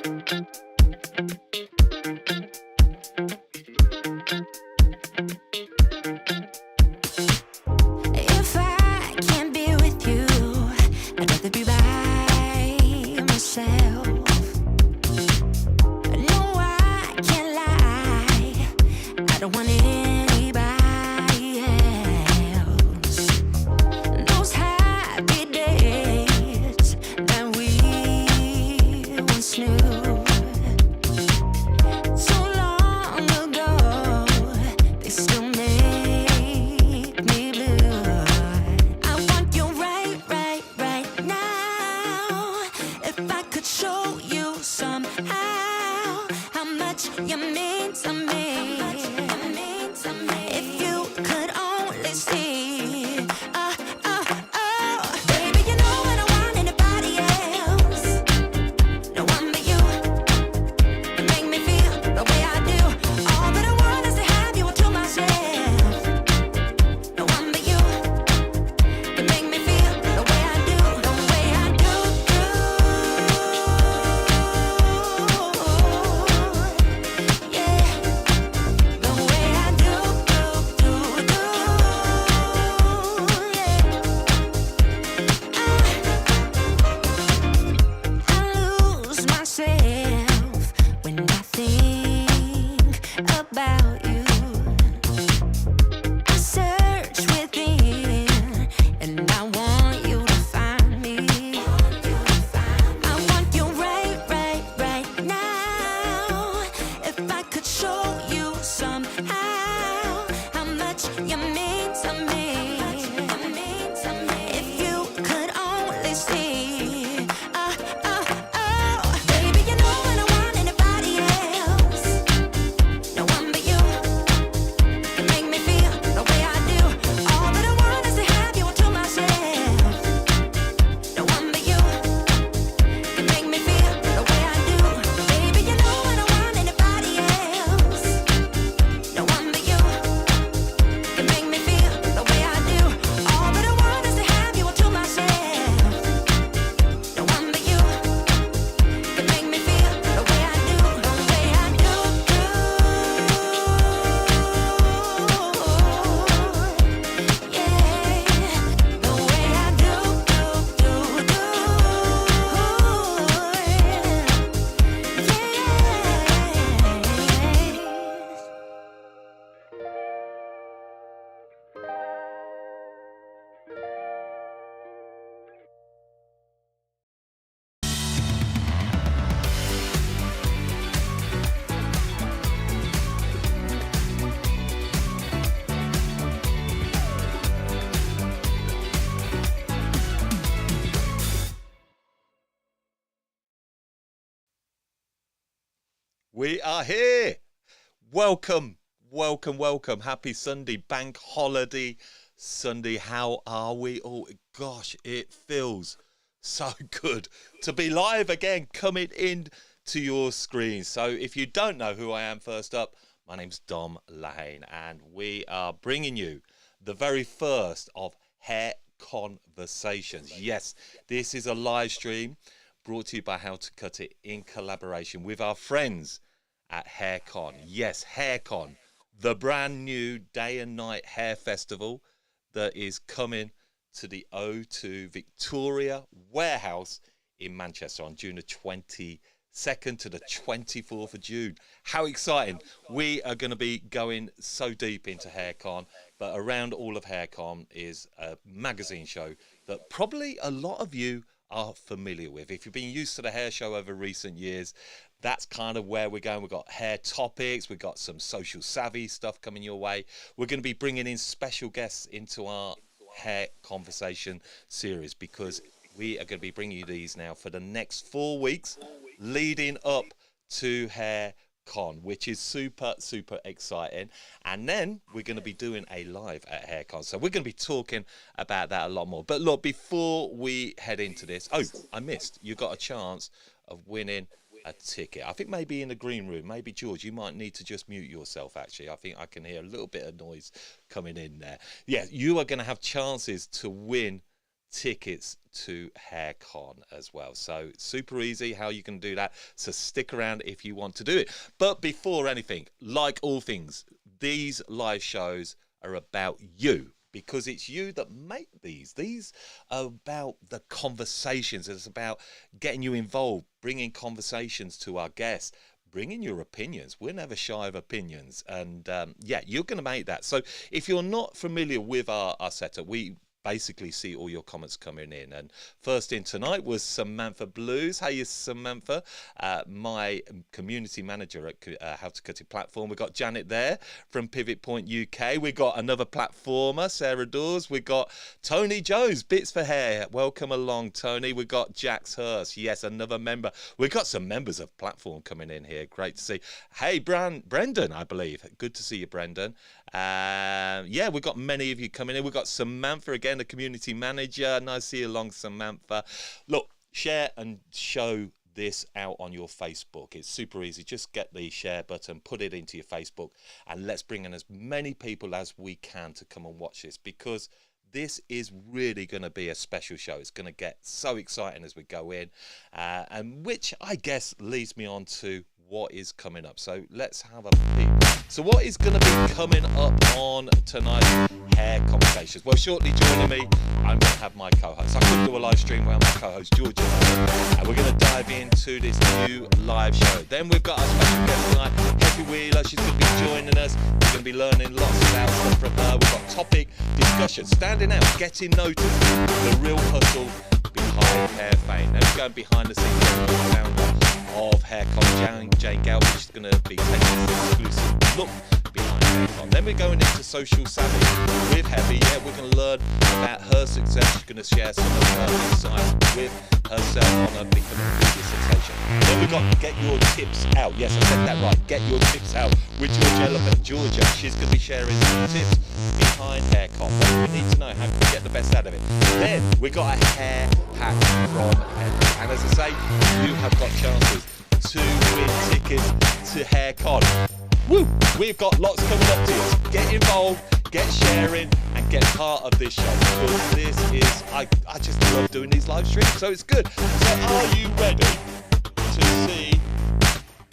If I can't be with you, I'd rather be by myself. No, I can't lie, I don't want anybody else. Those happy days that we once knew, so long ago, they still make me blue. I want you right now. If I could show you somehow how much you mean to me. If you could only see, baby, you know I don't want anybody else. No one but you can make me feel the way I do. All that I want is to have you all to myself. No one but you can make me feel the way I do, the way I do. Yeah, the way I do. Yeah, I lose myself when I think about you. I search within, and I want you to find me. I want you right now. If I could show you somehow how much you mean to me. If you could only see, baby, you know I don't want anybody else. No one but you can make me feel the way I do. All that I want is to have you all to myself. No one but you can make me feel the way I do. Baby, you know I don't want anybody else. No one but you can make me feel the way I do. All that I want is to have you all to myself. No one but you can make me feel the way I do, the way I do. Yeah, the way I We are here. Welcome. Happy Sunday, bank holiday Sunday. How are we all? Gosh, it feels so good to be live again, coming in to your screen. So if you don't know who I am, first up, my name's Dom Lehane, and we are bringing you the very first of HairCon-versations. Yes, this is a live stream brought to you by How to Cut It in collaboration with our friends at HairCon. Yes, HairCon, the brand new day and night hair festival that is coming to the O2 Victoria Warehouse in Manchester on June the 22nd to the 24th of June. How exciting. We are going to be going so deep into HairCon, but around all of HairCon is a magazine show that probably a lot of you are familiar with. If you've been used to the hair show over recent years, that's kind of where we're going. We've got hair topics, we've got some social savvy stuff coming your way. We're going to be bringing in special guests into our hair conversation series, because we are going to be bringing you these now for the next 4 weeks leading up to HairCon, which is super exciting. And then we're going to be doing a live at HairCon, so we're going to be talking about that a lot more. But look, before we head into this, I missed, you got a chance of winning a ticket. I think maybe in the green room, maybe George, you might need to just mute yourself. Actually, I think I can hear a little bit of noise coming in there. Yeah, you are going to have chances to win tickets to HairCon as well. So super easy how you can do that. So stick around if you want to do it. But before anything, like all things, these live shows are about you, because it's you that make these. These are about the conversations. It's about getting you involved, bringing conversations to our guests, bringing your opinions. We're never shy of opinions. And yeah, you're going to make that. So if you're not familiar with our setup, we basically see all your comments coming in. And first in tonight was Samantha Blues. Hey, Samantha, my community manager at How to Cut It platform. We've got Janet there from Pivot Point UK. We've got another platformer, Sarah Dawes. We've got Tony Jones, Bits for Hair. Welcome along, Tony. We've got Jax Hurst. Yes, another member. We've got some members of platform coming in here. Great to see. Hey, Brendan, I believe. Good to see you, Brendan. Yeah, we've got many of you coming in. We've got Samantha again, the community manager. Nice to see you along, Samantha. Look, share and show this out on your Facebook. It's super easy. Just get the share button, put it into your Facebook, and let's bring in as many people as we can to come and watch this, because this is really going to be a special show. It's going to get so exciting as we go in, and which I guess leads me on to what is coming up. So let's have a peek. So what is going to be coming up on tonight's Hair Conversations? Well, shortly joining me, I'm going to have my co-host. I could do a live stream where my co-host Georgia, and we're going to dive into this new live show. Then we've got our special guest tonight, Happy Wheeler. She's going to be joining us. We're going to be learning lots about stuff from her. We've got topic discussion, standing out, getting noticed, the real hustle behind hair fame. Then we're going behind the scenes, founder of HairCon, Jane Galvin. She's going to be taking an exclusive look behind HairCon. Then we're going into social savvy with Heavy. Yeah, we're going to learn about her success. She's going to share some of her insights with herself on her becoming a media sensation. Then we've got Get Your Tips Out. Yes, I said that right. Get Your Tips Out with Georgia Elephant. Georgia, she's going to be sharing some tips behind HairCon. What do we need to know? How can we get the best out of it? Then we got a hair pack from Heavy. And as I say, you have got chances to win tickets to HairCon. Woo! We've got lots coming up to you. Get involved, get sharing, and get part of this show, because this is, I just love doing these live streams, so it's good. So are you ready to see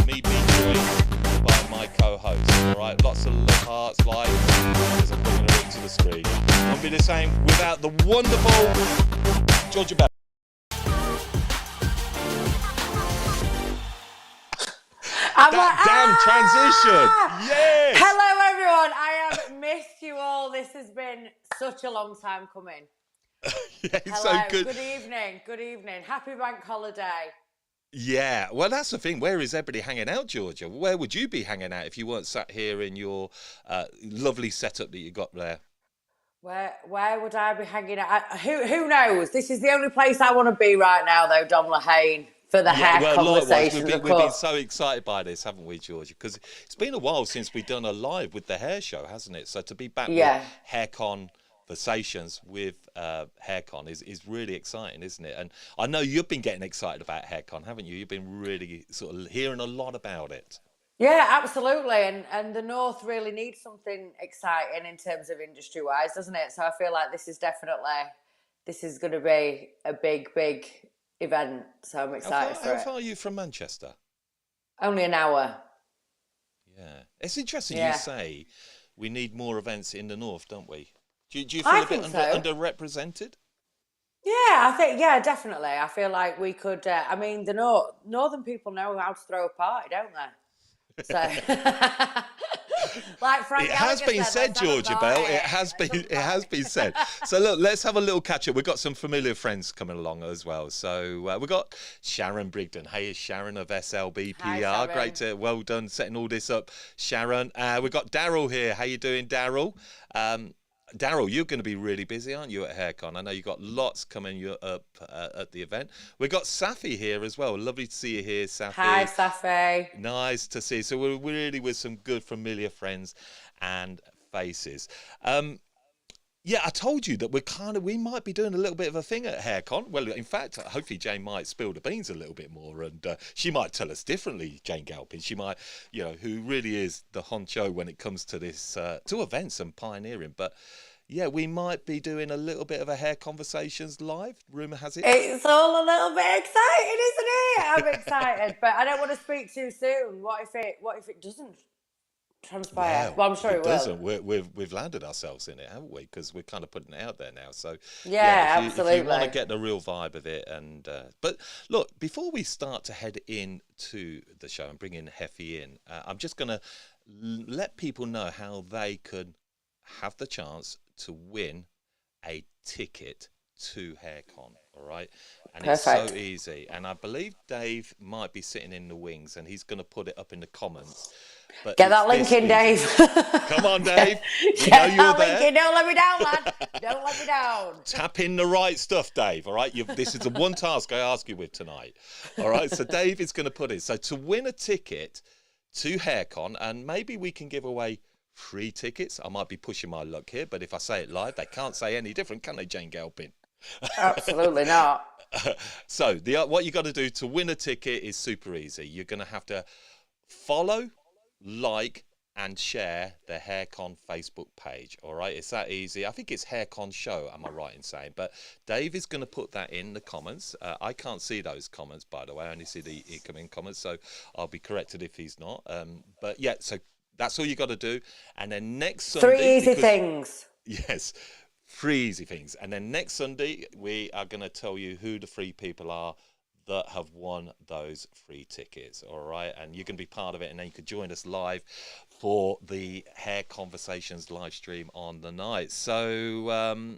me be joined by my co-host? All right, lots of love hearts, likes, as I'm bringing her into the screen. Won't be the same without the wonderful Georgia Bell. Damn transition! Yes! Hello everyone, I have missed you all. This has been such a long time coming. Yeah, it's Hello, so good. Good evening. Happy bank holiday. Yeah, well, that's the thing. Where is everybody hanging out, Georgia? Where would you be hanging out if you weren't sat here in your lovely setup that you got there? Where would I be hanging out? Who knows? This is the only place I want to be right now, though, Dom Lehane. For the hair conversations, we've been so excited by this, haven't we, Georgia? Because it's been a while since we've done a live with the hair show, hasn't it? So to be back with HairCon-versations with HairCon is really exciting, isn't it? And I know you've been getting excited about HairCon, haven't you? You've been really sort of hearing a lot about it. Yeah, absolutely. And the North really needs something exciting in terms of industry-wise, doesn't it? So I feel like this is going to be a big event, so I'm excited for it. How far are you from Manchester? Only an hour. Yeah. It's interesting you say we need more events in the North, don't we? Do you feel a bit underrepresented? Yeah, definitely. I feel like we could, the Northern people know how to throw a party, don't they? So, like Frank it has been said, Georgia Bell. It has been said. So look, let's have a little catch up. We've got some familiar friends coming along as well. So we've got Sharon Brigden. Hey, Sharon of SLB PR. Hi, great to well done setting all this up, Sharon. We've got Daryl here. How you doing, Daryl? Daryl, you're going to be really busy, aren't you, at HairCon? I know you've got lots coming up at the event. We've got Safi here as well. Lovely to see you here, Safi. Hi, Safi. Nice to see you. So we're really with some good familiar friends and faces. Yeah, I told you that we might be doing a little bit of a thing at HairCon. Well, in fact, hopefully Jane might spill the beans a little bit more, and she might tell us differently, Jane Galpin. She might, who really is the honcho when it comes to this, to events and pioneering. But yeah, we might be doing a little bit of a Hair Conversations live. Rumor has it. It's all a little bit exciting, isn't it? I'm excited, but I don't want to speak too soon. What if it doesn't transpire? Well, Well, I'm if sure it it will. doesn't, we've landed ourselves in it, haven't we? Because we're kind of putting it out there now. So yeah, Yeah, if you want to absolutely. get the real vibe of it, and but look, before we start to head into the show and bring in Heffy in, I'm just gonna let people know how they could have the chance to win a ticket to HairCon. All right, and it's so Perfect. easy. And I believe Dave might be sitting in the wings, and he's going to put it up in the comments. But Get it's that link this in, easy. Dave. Come on, Dave. We know Get you're that link there. in. Don't let me down, lad. Don't let me down. Tap in the right stuff, Dave. All right. This is the one task I ask you with tonight. All right. So Dave is going to put it. So to win a ticket to HairCon, and maybe we can give away free tickets. I might be pushing my luck here, but if I say it live, they can't say any different, can they, Jane Galpin? Absolutely not. So what you got to do to win a ticket is super easy. You're going to have to follow, like, and share the HairCon Facebook page. All right, it's that easy. I think it's HairCon Show, am I right in saying? But Dave is going to put that in the comments. I can't see those comments, by the way. I only see the incoming comments, so I'll be corrected if he's not. But yeah, so that's all you got to do. And then next Sunday, Three easy things. yes, three easy things. And then next Sunday, we are going to tell you who the three people are that have won those free tickets. All right. And you can be part of it. And then you can join us live for the Hair Conversations live stream on the night. So,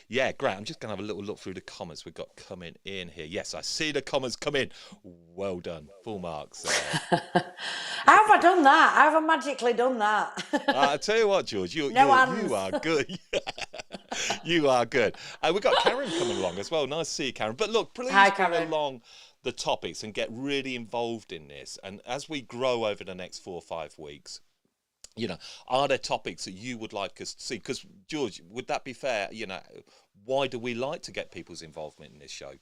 yeah, great. I'm just going to have a little look through the comments we've got coming in here. Yes, I see the comments come in. Well done. Full marks. How have I done that? How have I magically done that? I tell you what, George, you hands. are good. You are good. We've got Karen coming along as well. Nice to see you, Karen. But look, please Hi, bring Karen. along the topics and get really involved in this. And as we grow over the next 4 or 5 weeks, you know, are there topics that you would like us to see? Because, George, would that be fair? You know, why do we like to get people's involvement in this show?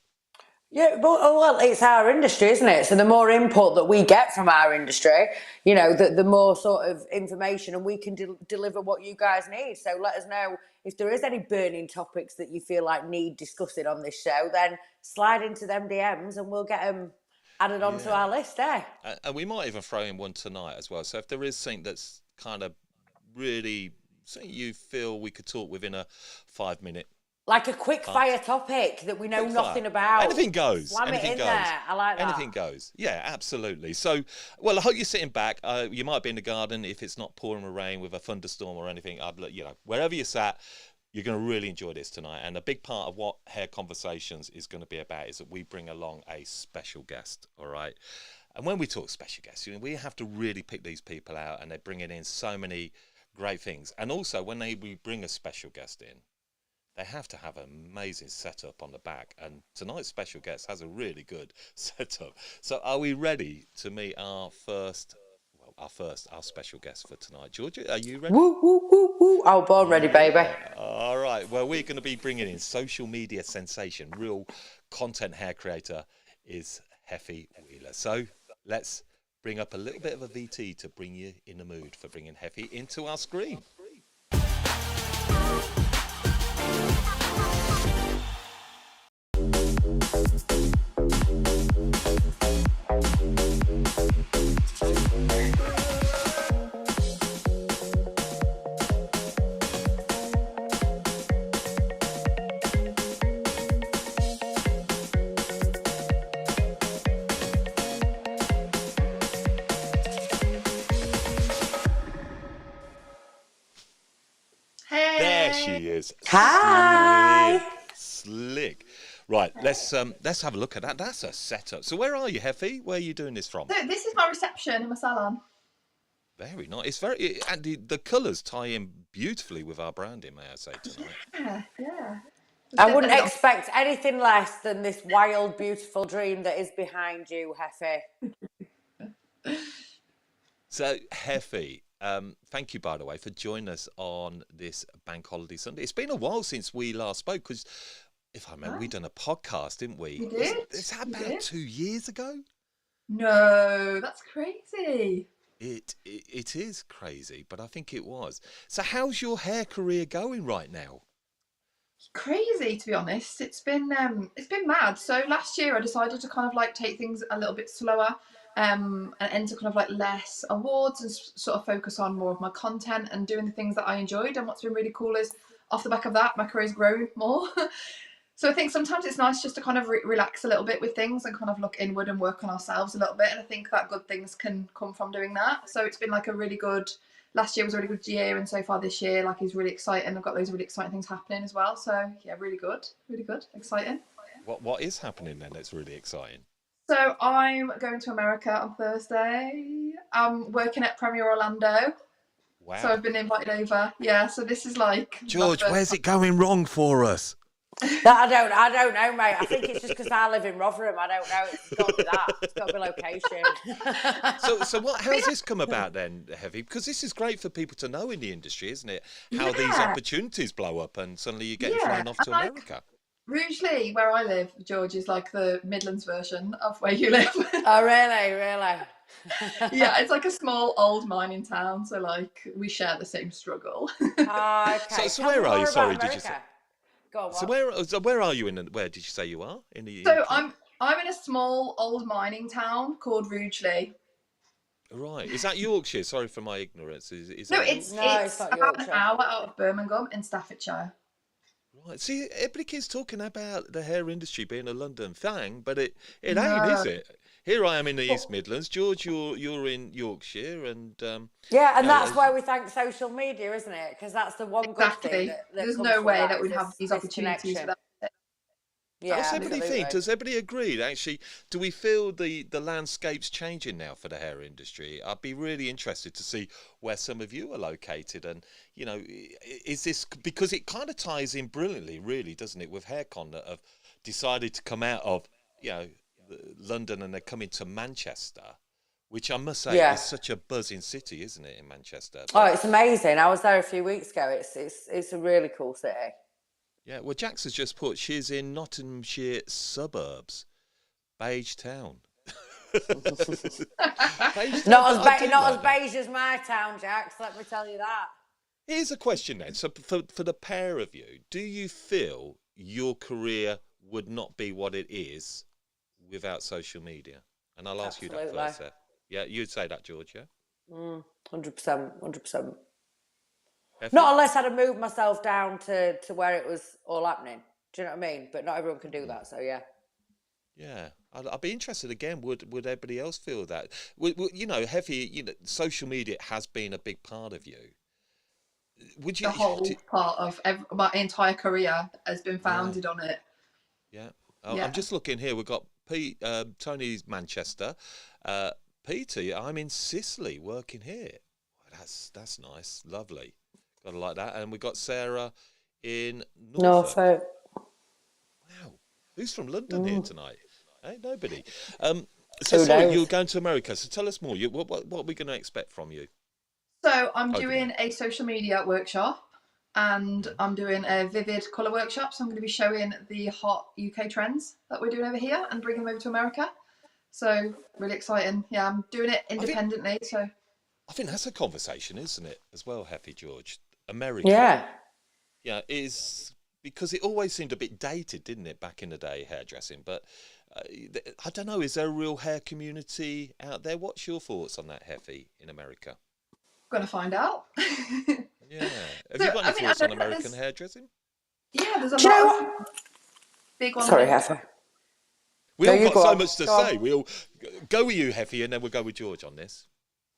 Yeah, but well, it's our industry, isn't it? So the more input that we get from our industry, you know, the more sort of information, and we can deliver what you guys need. So let us know if there is any burning topics that you feel like need discussing on this show. Then slide into them DMs, and we'll get them added onto our list. And we might even throw in one tonight as well. So if there is something that's kind of really something you feel we could talk within a 5-minute. Like a quick fire topic that we know nothing about. Anything goes. Slam Anything it in goes. there. I like that. Anything goes. Yeah, absolutely. So, well, I hope you're sitting back. You might be in the garden if it's not pouring with rain with a thunderstorm or anything. You know, wherever you're sat, you're going to really enjoy this tonight. And a big part of what Hair Conversations is going to be about is that we bring along a special guest. All right. And when we talk special guests, you know, we have to really pick these people out, and they're bringing in so many great things. And also, when we bring a special guest in, they have to have an amazing setup on the back, and tonight's special guest has a really good setup. So are we ready to meet our special guest for tonight? Georgia, are you ready? Woo, woo, woo, woo. Oh, born ready, baby. All right. Well, we're going to be bringing in social media sensation, real content hair creator is Heffy Wheeler. So let's bring up a little bit of a VT to bring you in the mood for bringing Heffy into our screen. There she is. Hi. Slick. Right, let's have a look at that. That's a setup. So where are you, Heffy? Where are you doing this from? So this is my reception in my salon. Very nice. It's very, and the colours tie in beautifully with our branding, may I say, tonight. Yeah. I wouldn't expect anything less than this wild, beautiful dream that is behind you, Heffy. So, Heffy, thank you, by the way, for joining us on this Bank Holiday Sunday. It's been a while since we last spoke, because if I remember, we done a podcast, didn't we? We did. Is that about 2 years ago? No, that's crazy. It is crazy, but I think it was. So how's your hair career going right now? Crazy, to be honest. It's been mad. So last year I decided to kind of like take things a little bit slower, and enter kind of like less awards and sort of focus on more of my content and doing the things that I enjoyed. And what's been really cool is off the back of that, my career's grown more. So I think sometimes it's nice just to kind of relax a little bit with things and kind of look inward and work on ourselves a little bit. And I think that good things can come from doing that. So it's been like a really good, last year was a really good year, and so far this year like is really exciting. I've got loads of really exciting things happening as well. So yeah, really good, exciting. What is happening then that's really exciting? So I'm going to America on Thursday. I'm working at Premier Orlando. Wow. So I've been invited over. Yeah, so this is like George, where's it going wrong for us? I don't know, mate. I think it's just because I live in Rotherham. I don't know. It's got to be that. It's got to be location. So how's this come about then, Heavy? Because this is great for people to know in the industry, isn't it? How these opportunities blow up and suddenly you get thrown off to America. Rugeley, where I live, George, is like the Midlands version of where you live. Oh, really? Yeah, it's like a small old mining town, so like we share the same struggle. Oh, okay. So where are you? Sorry, did you say? Go on, So where are you where did you say you are in the So UK? I'm in a small old mining town called Rugeley. Right, is that Yorkshire? Sorry for my ignorance. Is No, that it's not about Yorkshire. an hour out of Birmingham in Staffordshire. right? See, everybody keeps talking about the hair industry being a London thing, but it ain't, No. is it? Here I am in the East Midlands. George, you're in Yorkshire, and Yeah, and you know, that's why we thank social media, isn't it? Because that's the one good thing Exactly. that There's comes no from way that that is we'd have this- these this opportunities connection. without it. Yeah, does everybody think? absolutely. Does everybody agree? Actually, do we feel the landscape's changing now for the hair industry? I'd be really interested to see where some of you are located, and you know, is this because it kind of ties in brilliantly, really, doesn't it, with HairCon that have decided to come out of London and they're coming to Manchester, which I must say is such a buzzing city, isn't it, in Manchester? Oh, it's amazing. I was there a few weeks ago. It's a really cool city. Yeah, well, Jax has just put she's in Nottinghamshire suburbs, Beige Town. Beige Town, Not I do as like that. beige as my town, Jax. Let me tell you that. Here's a question then. So for the pair of you, do you feel your career would not be what it is without social media? And I'll ask you that Absolutely. first, Seth. Yeah, you'd say that, George, yeah? 100%. Effie? Not unless I'd have moved myself down to where it was all happening. Do you know what I mean? But not everyone can do that, so yeah. Yeah, I'd be interested again. Would everybody else feel that? You know, Heavy. You know, social media has been a big part of you. Would you? The whole part of my entire career has been founded on it. Yeah. Oh, Yeah. I'm just looking here. We've got Tony's Manchester. Peter, I'm in Sicily working here. That's nice, lovely. Gotta like that. And we've got Sarah in Norfolk. Norfolk. Wow. Who's from London here tonight? Hey, nobody. Who So knows? you're going to America. So tell us more. What are we going to expect from you? So I'm Okay. doing a social media workshop, and I'm doing a vivid colour workshop. So I'm going to be showing the hot UK trends that we're doing over here and bringing them over to America. So really exciting. Yeah, I'm doing it independently. I think that's a conversation, isn't it, as well, Heffy George? America. Yeah. Yeah, is because it always seemed a bit dated, didn't it, back in the day, hairdressing? But I don't know, is there a real hair community out there? What's your thoughts on that, Heffy, in America? Going to find out. Yeah. Have you got any thoughts I on know that American hairdressing? Yeah, there's a Do you know lot of what? big ones. Sorry, Heifer. We No, all you got go so on. much to Go on. say. We'll go with you, Heffy, and then we'll go with George on this.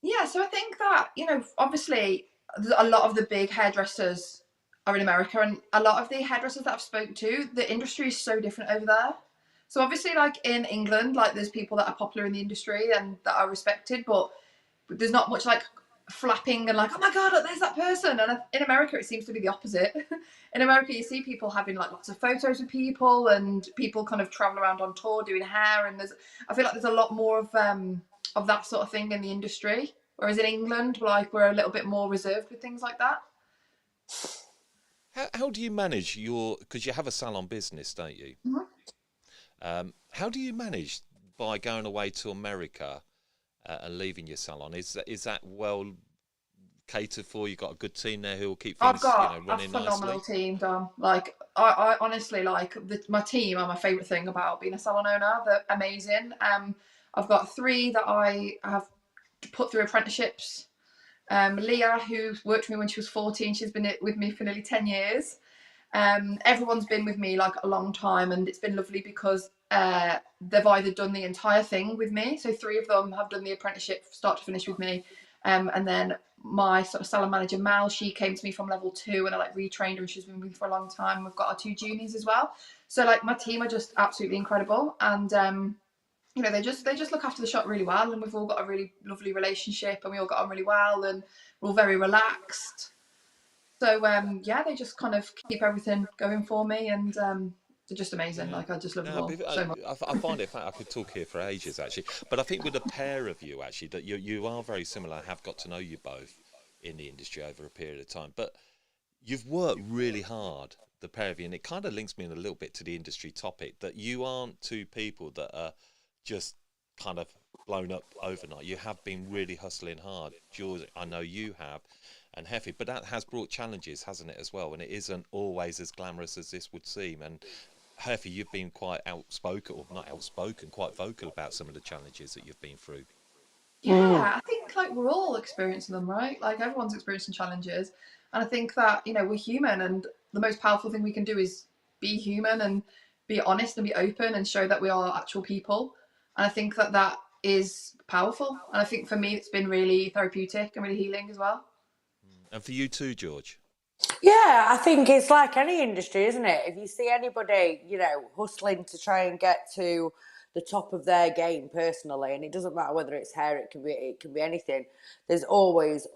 Yeah, so I think that, obviously a lot of the big hairdressers are in America, and a lot of the hairdressers that I've spoken to, the industry is so different over there. So obviously, like in England, like there's people that are popular in the industry and that are respected, but there's not much like flapping and like, oh my God, look, there's that person. And in America, it seems to be the opposite. In America, you see people having like lots of photos with people, and people kind of travel around on tour doing hair. And I feel like there's a lot more of that sort of thing in the industry. Whereas in England, like we're a little bit more reserved with things like that. How do you manage because you have a salon business, don't you? Mhm. How do you manage by going away to America and leaving your salon. Is that well catered for? You got a good team there who will keep I've things, got a running phenomenal nicely. team, Dom. Like I honestly like my team are my favourite thing about being a salon owner. They're amazing. I've got three that I have put through apprenticeships. Leah, who worked for me when she was 14, she's been with me for nearly 10 years. Everyone's been with me like a long time, and it's been lovely because they've either done the entire thing with me. So three of them have done the apprenticeship start to finish with me. And then my sort of salon manager, Mal, she came to me from level 2 and I like retrained her, and she's been with me for a long time. We've got our 2 juniors as well. So like my team are just absolutely incredible. And they just look after the shop really well, and we've all got a really lovely relationship, and we all got on really well, and we're all very relaxed. So they just kind of keep everything going for me, and they're just amazing. Yeah. Like I just love them No, all so much. I find it. I could talk here for ages, actually. But I think with a pair of you, actually, that you are very similar. I have got to know you both in the industry over a period of time. But you've worked really hard, the pair of you, and it kind of links me in a little bit to the industry topic that you aren't two people that are just kind of blown up overnight. You have been really hustling hard. George, I know you have, and Heffy, but that has brought challenges, hasn't it, as well? And it isn't always as glamorous as this would seem. And Heffy, you've been quite outspoken, or not outspoken, quite vocal about some of the challenges that you've been through. Yeah, I think like we're all experiencing them, right? Like everyone's experiencing challenges, and I think that we're human, and the most powerful thing we can do is be human and be honest and be open and show that we are actual people. And I think that that is powerful, and I think for me it's been really therapeutic and really healing as well. And for you too, George. Yeah, I think it's like any industry, isn't it? If you see anybody, hustling to try and get to the top of their game personally, and it doesn't matter whether it's hair, it can be anything. There's always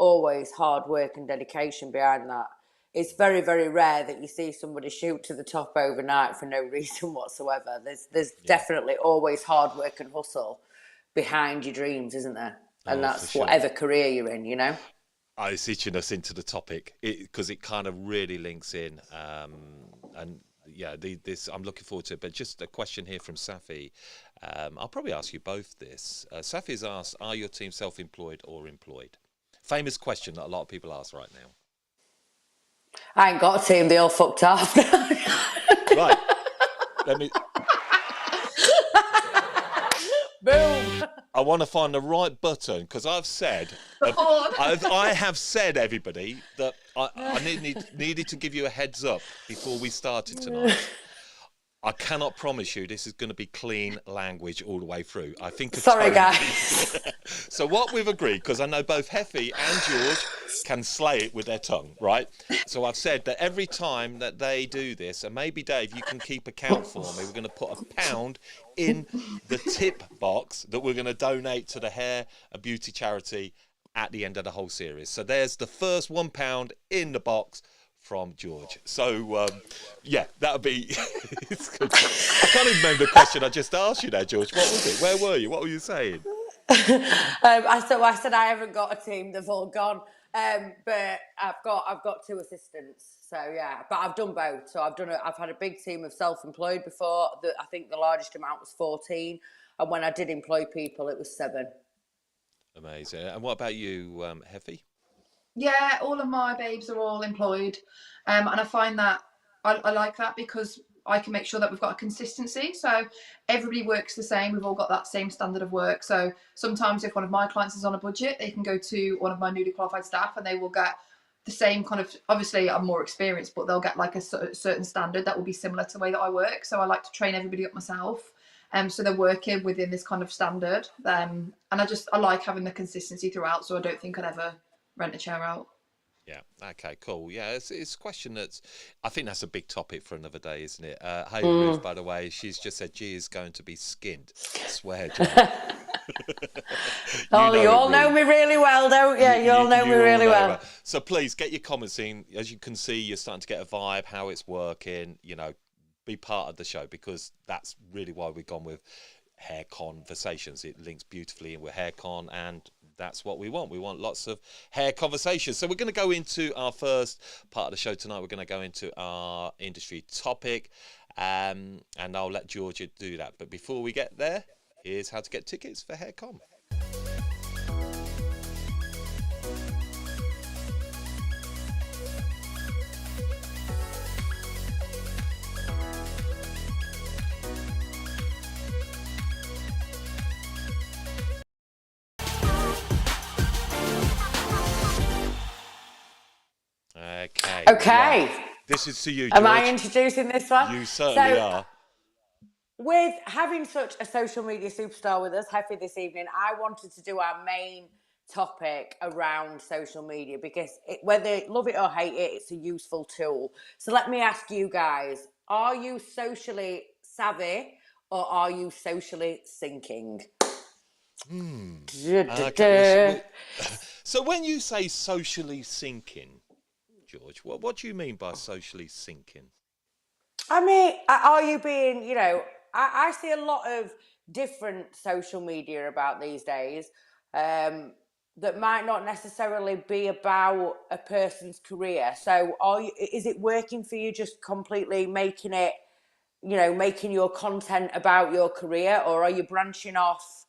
hard work and dedication behind that. It's very, very rare that you see somebody shoot to the top overnight for no reason whatsoever. There's definitely always hard work and hustle behind your dreams, isn't there? And Oh, for that's sure. whatever career you're in. It's itching us into the topic because it kind of really links in. And yeah, this I'm looking forward to it. But just a question here from Safi. I'll probably ask you both this. Safi's asked, are your team self-employed or employed? Famous question that a lot of people ask right now. I ain't got a team, they all fucked off. Right. Let me. Boom. I want to find the right button because I've said, I have said, everybody, that I needed to give you a heads up before we started tonight. I cannot promise you this is going to be clean language all the way through. I think. Sorry, guys. So what we've agreed, because I know both Heffy and George can slay it with their tongue, right? So I've said that every time that they do this, and maybe Dave, you can keep account for me, we're going to put £1 in the tip box that we're going to donate to the hair and beauty charity at the end of the whole series. So there's the first £1 in the box from George. So, that would be... I can't even remember the question I just asked you there, George. What was it? Where were you? What were you saying? I said I haven't got a team; they've all gone. But I've got 2 assistants. So yeah, but I've done both. So I've had a big team of self-employed before. I think the largest amount was 14, and when I did employ people, it was 7. Amazing. And what about you, Heffy? Yeah, all of my babes are all employed, and I find that I like that because I can make sure that we've got a consistency. So everybody works the same. We've all got that same standard of work. So sometimes if one of my clients is on a budget, they can go to one of my newly qualified staff and they will get the same kind of, obviously I'm more experienced, but they'll get like a certain standard that will be similar to the way that I work. So I like to train everybody up myself. So they're working within this kind of standard. And I like having the consistency throughout. So I don't think I'd ever rent a chair out. Yeah. Okay. Cool. Yeah. It's a question I think that's a big topic for another day, isn't it? Hey, Ruth, by the way, she's just said G is going to be skinned. I swear, John. You all know me really well, don't you? You all know me really well. So please get your comments in. As you can see, you're starting to get a vibe, how it's working. Be part of the show because that's really why we've gone with HairCon-versations. It links beautifully in with HairCon, and that's what we want. We want lots of hair conversations. So we're going to go into our first part of the show tonight. We're going to go into our industry topic, and I'll let Georgia do that. But before we get there, here's how to get tickets for HairCon. Okay. Okay. Right. This is to you, Am I George. introducing this one? You certainly So, are. with having such a social media superstar with us, Heffy, this evening, I wanted to do our main topic around social media because whether love it or hate it, it's a useful tool. So let me ask you guys, are you socially savvy or are you socially sinking? Okay. So when you say socially sinking, George, what do you mean by socially sinking? I mean, are you being, I see a lot of different social media about these days that might not necessarily be about a person's career. So is it working for you just completely making it, making your content about your career, or are you branching off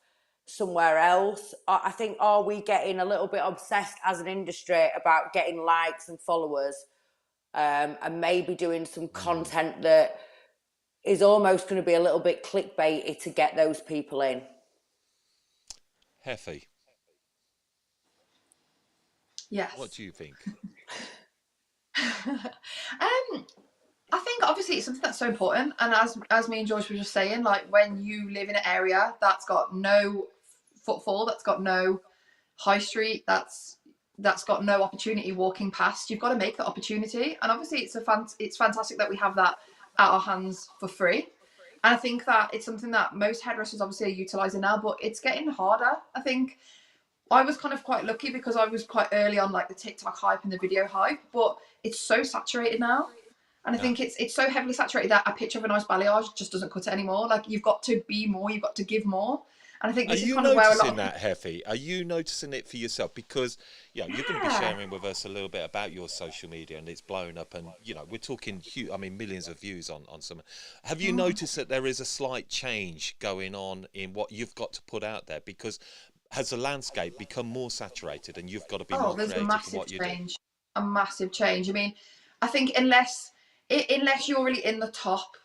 somewhere else? I think, are we getting a little bit obsessed as an industry about getting likes and followers and maybe doing some content that is almost going to be a little bit clickbaity to get those people in? Heffy, what Yes. do you think? I think obviously it's something that's so important, and as me and George were just saying, like when you live in an area that's got no footfall, that's got no high street, that's got no opportunity walking past, you've got to make that opportunity. And obviously it's fantastic that we have that at our hands for free. And I think that it's something that most hairdressers obviously are utilising now, but it's getting harder. I think I was kind of quite lucky because I was quite early on like the TikTok hype and the video hype, but it's so saturated now. And I Yeah. think it's so heavily saturated that a picture of a nice balayage just doesn't cut it anymore. Like you've got to be more, you've got to give more. And I think Are this is you kind of where a lot noticing of that, Heffy? Are you noticing it for yourself? Because you're going to be sharing with us a little bit about your social media, and it's blown up, and we're talking huge, I mean, millions of views on some. Have you noticed that there is a slight change going on in what you've got to put out there? Because has the landscape become more saturated, and you've got to be more there's a creative in massive what you do? change. A massive change. I mean, I think unless you're really in the top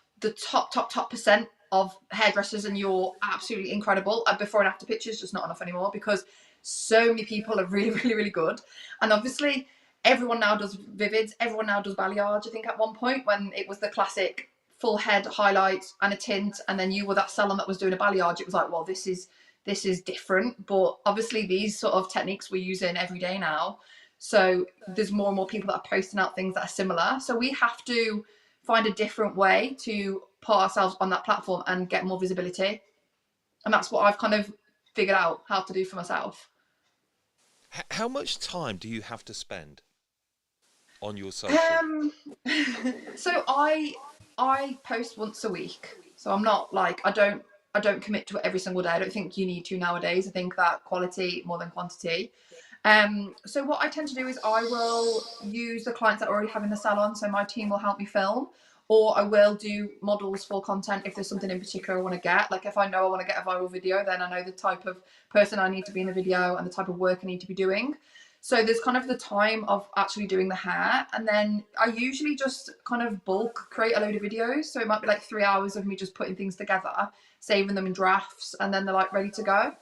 percent of hairdressers and you're absolutely incredible, before and after pictures just not enough anymore because so many people are really, really, really good. And obviously everyone now does vivids, everyone now does balayage. I think at one point when it was the classic full head highlights and a tint, and then you were that salon that was doing a balayage, it was like, well, this is different. But obviously these sort of techniques we're using every day now, so there's more and more people that are posting out things that are similar. So we have to find a different way to put ourselves on that platform and get more visibility. And that's what I've kind of figured out how to do for myself. How much time do you have to spend on your social? So I post once a week. So I'm not like I don't commit to it every single day. I don't think you need to nowadays. I think that quality more than quantity. So what I tend to do is I will use the clients that I already have in the salon. So my team will help me film, or I will do models for content if there's something in particular I want to get. Like if I know I want to get a viral video, then I know the type of person I need to be in the video and the type of work I need to be doing. So there's kind of the time of actually doing the hair, and then I usually just kind of bulk create a load of videos. So it might be like 3 hours of me just putting things together, saving them in drafts, and then they're like ready to go.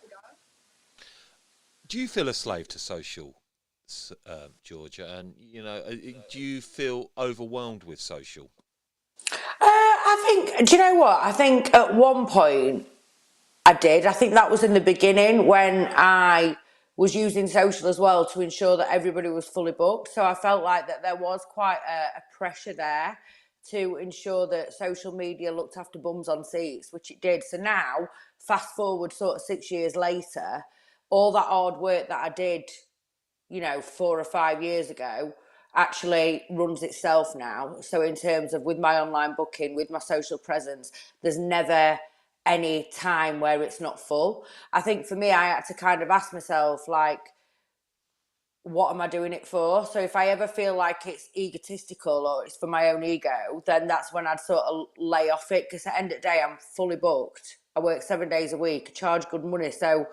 Do you feel a slave to social, Georgia? And do you feel overwhelmed with social? I think, do you know what? I think at one point I did. I think that was in the beginning when I was using social as well to ensure that everybody was fully booked. So I felt like that there was quite a pressure there to ensure that social media looked after bums on seats, which it did. So now, fast forward sort of 6 years later, all that hard work that I did, 4 or 5 years ago, actually runs itself now. So in terms of with my online booking, with my social presence, there's never any time where it's not full. I think for me, I had to kind of ask myself, like, what am I doing it for? So if I ever feel like it's egotistical or it's for my own ego, then that's when I'd sort of lay off it, because at the end of the day, I'm fully booked. I work 7 days a week, charge good money. So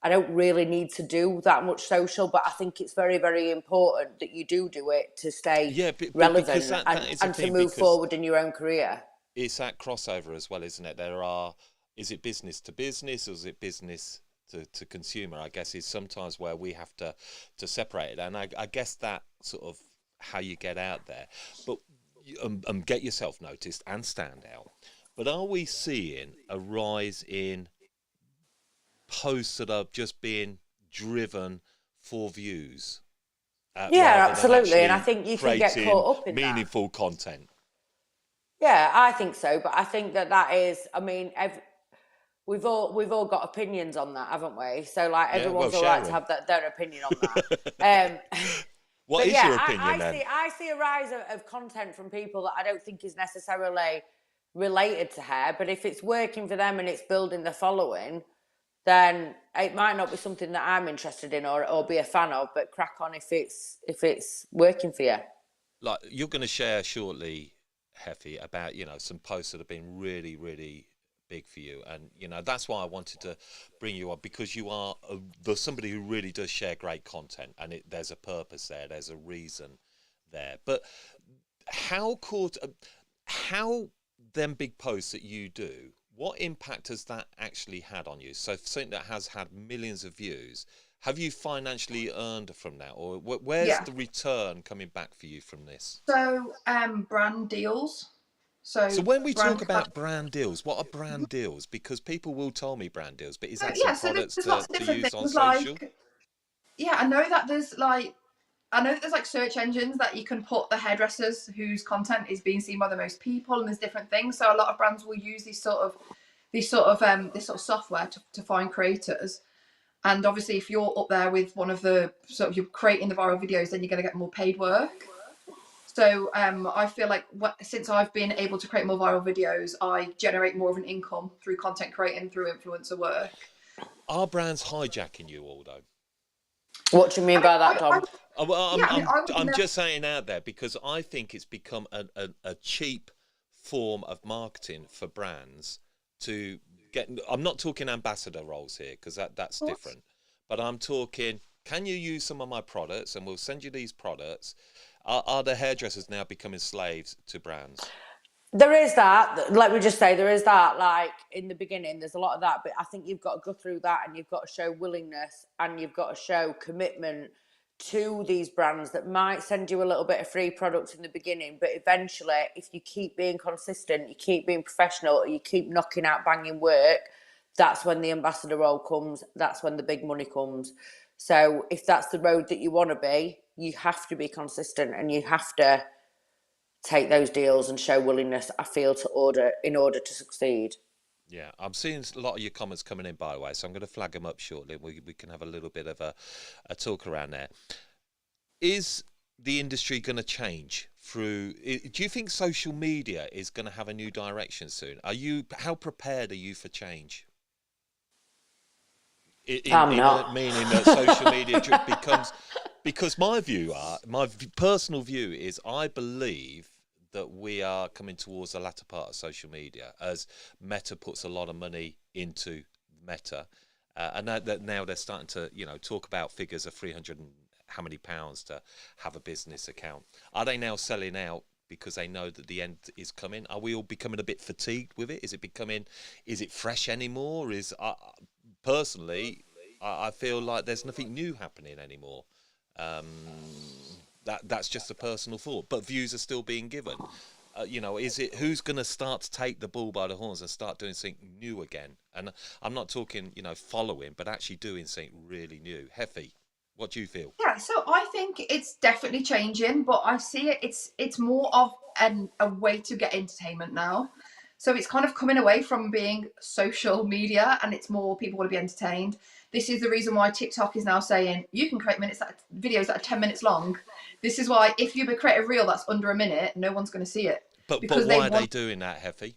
I don't really need to do that much social, but I think it's very, very important that you do it to stay relevant and to move forward in your own career. It's that crossover as well, isn't it? Is it business to business, or is it business to consumer? I guess is sometimes where we have to separate it. And I guess that sort of how you get out there, but get yourself noticed and stand out. But are we seeing a rise in posts that are just being driven for views, Yeah, rather than absolutely. And I actually think you can get creating caught up in that. meaningful content? Yeah, I think so. But I think that is, I mean, we've all got opinions on that, haven't we? So like Yeah, well, everyone's all share right to 'em. have their opinion on that. What But is yeah, your opinion then? I see a rise of content from people that I don't think is necessarily related to hair, but if it's working for them and it's building the following, then it might not be something that I'm interested in or be a fan of, but crack on if it's working for you. Like, you're going to share shortly, Heffy, about, some posts that have been really, really big for you, and that's why I wanted to bring you on, because you are there's somebody who really does share great content, and there's a purpose there, there's a reason there. But how them big posts that you do, what impact has that actually had on you? So something that has had millions of views, have you financially earned from that, or where's Yeah. the return coming back for you from this? So brand deals. So when we brand talk about brand deals, what are brand deals? Because people will tell me brand deals, but is that some yeah, so products there's lots of to different use on things social? like, yeah, I know that there's like search engines that you can put the hairdressers whose content is being seen by the most people, and there's different things. So a lot of brands will use this sort of software to find creators. And obviously, if you're up there with one of the sort of, you're creating the viral videos, then you're going to get more paid work. So I feel like since I've been able to create more viral videos, I generate more of an income through content creating, through influencer work. Are brands hijacking you all, though? What do you mean by that, Dom? I'm just saying out there, because I think it's become a cheap form of marketing for brands to get. I'm not talking ambassador roles here, because that's different. But I'm talking, can you use some of my products, and we'll send you these products. Are the hairdressers now becoming slaves to brands? There is that. Let me just say, there is that. Like in the beginning, there's a lot of that, but I think you've got to go through that, and you've got to show willingness, and you've got to show commitment to these brands that might send you a little bit of free products in the beginning, but eventually, if you keep being consistent, you keep being professional, you keep knocking out banging work, that's when the ambassador role comes. That's when the big money comes. So if that's the road that you want to be, you have to be consistent, and you have to take those deals and show willingness, I feel, in order to succeed. Yeah, I'm seeing a lot of your comments coming in, by the way, so I'm going to flag them up shortly. We can have a little bit of a talk around there. Is the industry going to change through? Do you think social media is going to have a new direction soon? How prepared are you for change? I'm not. Meaning that social media becomes, because my personal view is, I believe that we are coming towards the latter part of social media, as Meta puts a lot of money into Meta, and that now they're starting to talk about figures of 300 and how many pounds to have a business account. Are they now selling out because they know that the end is coming? Are we all becoming a bit fatigued with it? Is it fresh anymore? Personally, I feel like there's nothing new happening anymore. That's just a personal thought, but views are still being given. Who's going to start to take the bull by the horns and start doing something new again? And I'm not talking, following, but actually doing something really new. Heffy, what do you feel? Yeah, so I think it's definitely changing, but I see it's more of a way to get entertainment now. So it's kind of coming away from being social media, and it's more people want to be entertained. This is the reason why TikTok is now saying you can create videos that are 10 minutes long. This is why if you create a reel that's under a minute, no one's going to see it. But why are they doing that, Heffy?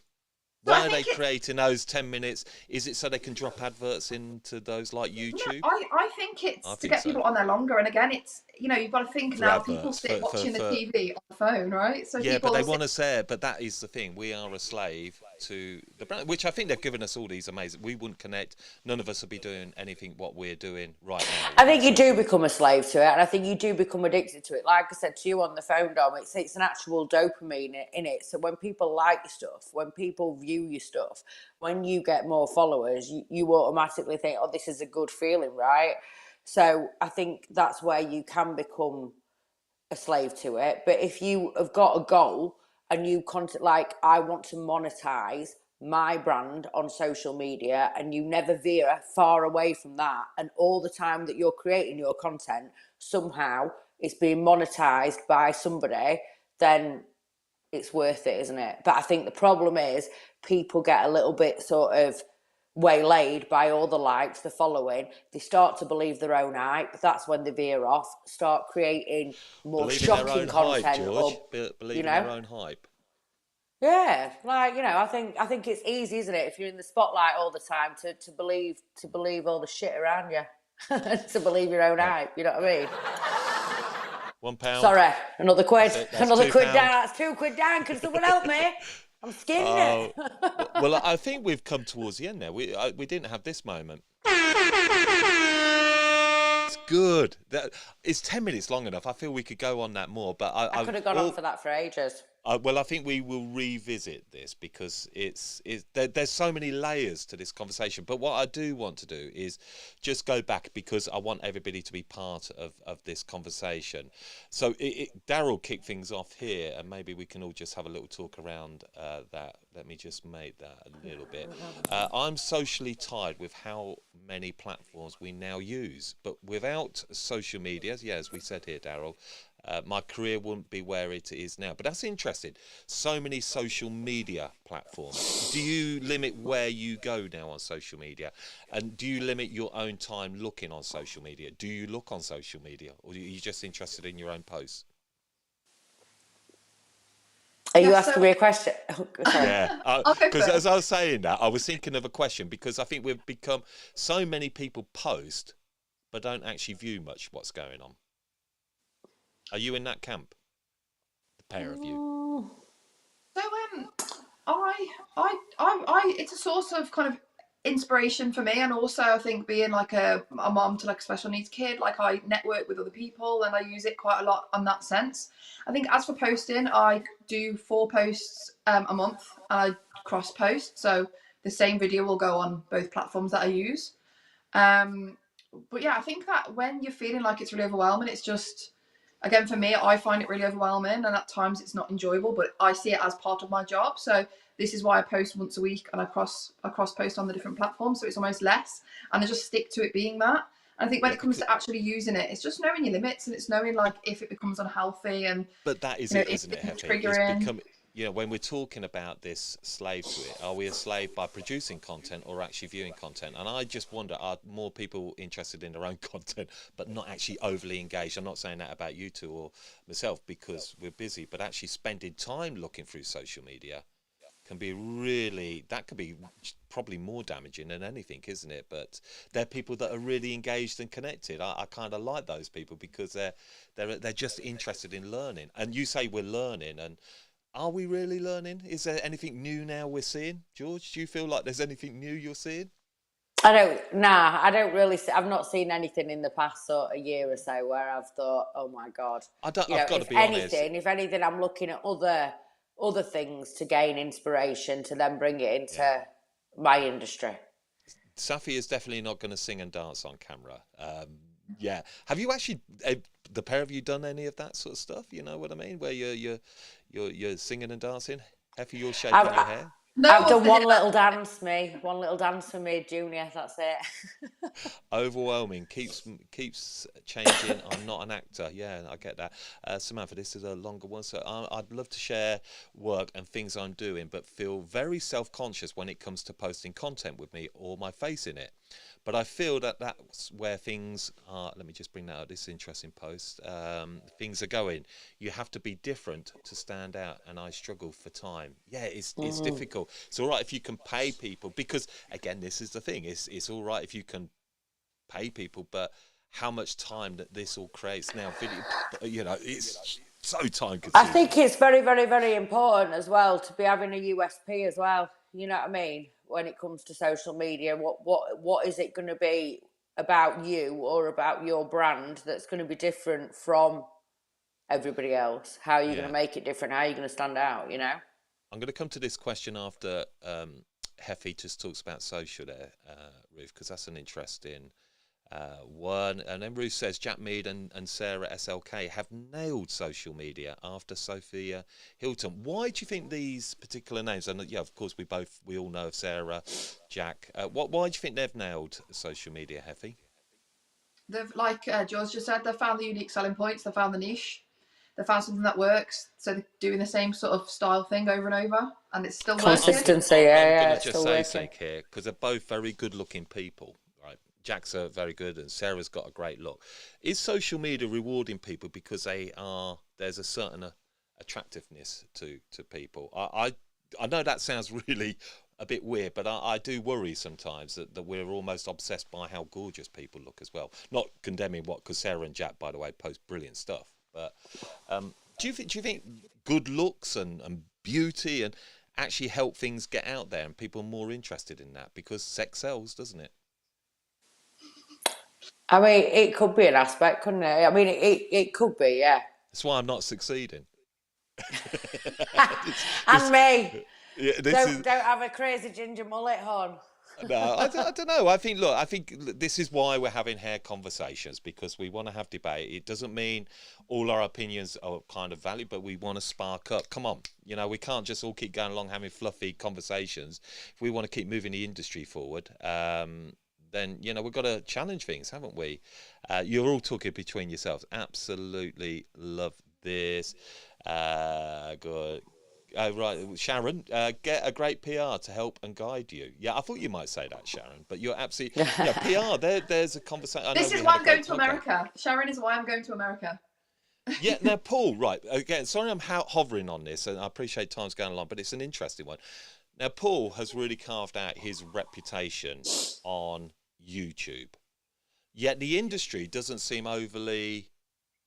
Why are they creating those 10 minutes? Is it so they can drop adverts into those like YouTube? No, I think it's to get people on there longer. And again, it's, you've got to think now, people sit watching the TV on the phone, right? So yeah, but they want to say it, but that is the thing. We are a slave to the brand, which I think they've given us all these amazing. We wouldn't connect. None of us would be doing anything what we're doing right now. I think you do become a slave to it, and I think you do become addicted to it. Like I said to you on the phone, Dom, it's an actual dopamine in it. So when people like your stuff, when people view your stuff, when you get more followers, you automatically think, oh, this is a good feeling, right? So I think that's where you can become a slave to it. But if you have got a goal and you like, I want to monetize my brand on social media, and you never veer far away from that, and all the time that you're creating your content somehow it's being monetized by somebody, then it's worth it, isn't it? But I think the problem is people get a little bit sort of waylaid by all the likes, the following. They start to believe their own hype. That's when they veer off, start creating more Believe in their shocking own hype, content, George. or Believe you in their know. own hype. Yeah, like, you know, I think it's easy, isn't it, if you're in the spotlight all the time, to believe all the shit around you, to believe your own Yeah. hype. You know what I mean? £1. Sorry, another quid, That's another £2. quid down. That's £2 down. Can someone help me? I'm skinned Oh, it. well, I think we've come towards the end now. We didn't have this moment. It's good. It's 10 minutes long enough. I feel we could go on that more, but I could have gone on for that for ages. well, I think we will revisit this because there's so many layers to this conversation. But what I do want to do is just go back, because I want everybody to be part of this conversation. So Daryl kicked things off here, and maybe we can all just have a little talk around that. Let me just make that a little bit. I'm socially tied with how many platforms we now use, but without social media, yeah, as we said here, Daryl, my career wouldn't be where it is now. But that's interesting. So many social media platforms. Do you limit where you go now on social media? And do you limit your own time looking on social media? Do you look on social media, or are you just interested in your own posts? Are you Yeah, asking so- me a question? Oh, sorry. Yeah, I'll go because as first. I was saying that, I was thinking of a question, because I think we've become, so many people post but don't actually view much what's going on. Are you in that camp? The pair of you. So it's a source of kind of inspiration for me, and also I think being like a mom to like a special needs kid, like I network with other people and I use it quite a lot on that sense. I think as for posting, I do 4 posts a month, and I cross post, so the same video will go on both platforms that I use. But yeah, I think that when you're feeling like it's really overwhelming, it's just, again, for me, I find it really overwhelming, and at times it's not enjoyable, but I see it as part of my job. So this is why I post once a week, and I cross post on the different platforms, so it's almost less, and I just stick to it being that. And I think when Yeah, it comes to actually using it, it's just knowing your limits, and it's knowing like if it becomes unhealthy, and But that is you know, it, if isn't it, it's Heffy? It's triggering. become, when we're talking about this slave to it, are we a slave by producing content or actually viewing content? And I just wonder, are more people interested in their own content but not actually overly engaged? I'm not saying that about you two or myself because we're busy, but actually spending time looking through social media can be that could be probably more damaging than anything, isn't it? But they're people that are really engaged and connected. I kind of like those people because they're just interested in learning. And you say we're learning, and are we really learning? Is there anything new now we're seeing? George, do you feel like there's anything new you're seeing? I don't really see, I've not seen anything in the past sort of year or so where I've thought, oh my God. I've got to If be honest. if anything, I'm looking at other things to gain inspiration to then bring it into my industry. Safi is definitely not going to sing and dance on camera. Yeah. Have you actually, the pair of you, done any of that sort of stuff? You know what I mean? Where you're singing and dancing? Effie, you're shaking your hair? No I've one's done to one hear that. little dance, one little dance for me, Junior. That's it. Overwhelming, keeps changing. I'm not an actor. Yeah, I get that. Samantha, this is a longer one, so I'd love to share work and things I'm doing, but feel very self-conscious when it comes to posting content with me or my face in it. But I feel that that's where things are. Let me just bring that up. This interesting post. Things are going. You have to be different to stand out, and I struggle for time. Yeah, it's difficult. It's all right if you can pay people, because again, this is the thing. It's all right if you can pay people, but how much time that this all creates now? Video, it's so time consuming. I think it's very, very, very important as well to be having a USP as well. You know what I mean? When it comes to social media, what is it going to be about you or about your brand that's going to be different from everybody else? How are you going to make it different? How are you going to stand out? You know? I'm going to come to this question after Heffy just talks about social there, Ruth, because that's an interesting One, and then Ruth says Jack Mead and Sarah SLK have nailed social media after Sophia Hilton. Why do you think these particular names? And yeah, of course, we all know of Sarah, Jack. Why do you think they've nailed social media, Heffy? They've, like George just said, they've found the unique selling points. They found the niche. They found something that works. So they're doing the same sort of style thing over and over, and it's still working. Consistency, I'm yeah, going to it's just still say working. something here because they're both very good-looking people. Right, Jack's very good, and Sarah's got a great look. Is social media rewarding people because there's a certain attractiveness to people? I know that sounds really a bit weird, but I do worry sometimes that we're almost obsessed by how gorgeous people look as well. Not condemning because Sarah and Jack, by the way, post brilliant stuff. But do you think good looks and beauty and actually help things get out there and people are more interested in that because sex sells, doesn't it? I mean, it could be an aspect, couldn't it? I mean, it could be, yeah. That's why I'm not succeeding. And me. Yeah, Don't have a crazy ginger mullet, hon. No, I don't know. I think this is why we're having hair conversations, because we want to have debate. It doesn't mean all our opinions are kind of valid, but we want to spark up. Come on, we can't just all keep going along having fluffy conversations. If we want to keep moving the industry forward, then we've got to challenge things, haven't we? You're all talking between yourselves. Absolutely love this. Good. Right, Sharon, get a great PR to help and guide you. Yeah, I thought you might say that, Sharon, but you're absolutely PR. There's a conversation. This is why I'm going to America. Sharon is why I'm going to America. Yeah, now Paul, right, again, sorry I'm hovering on this, and I appreciate time's going along, but it's an interesting one. Now, Paul has really carved out his reputation on YouTube, yet the industry doesn't seem overly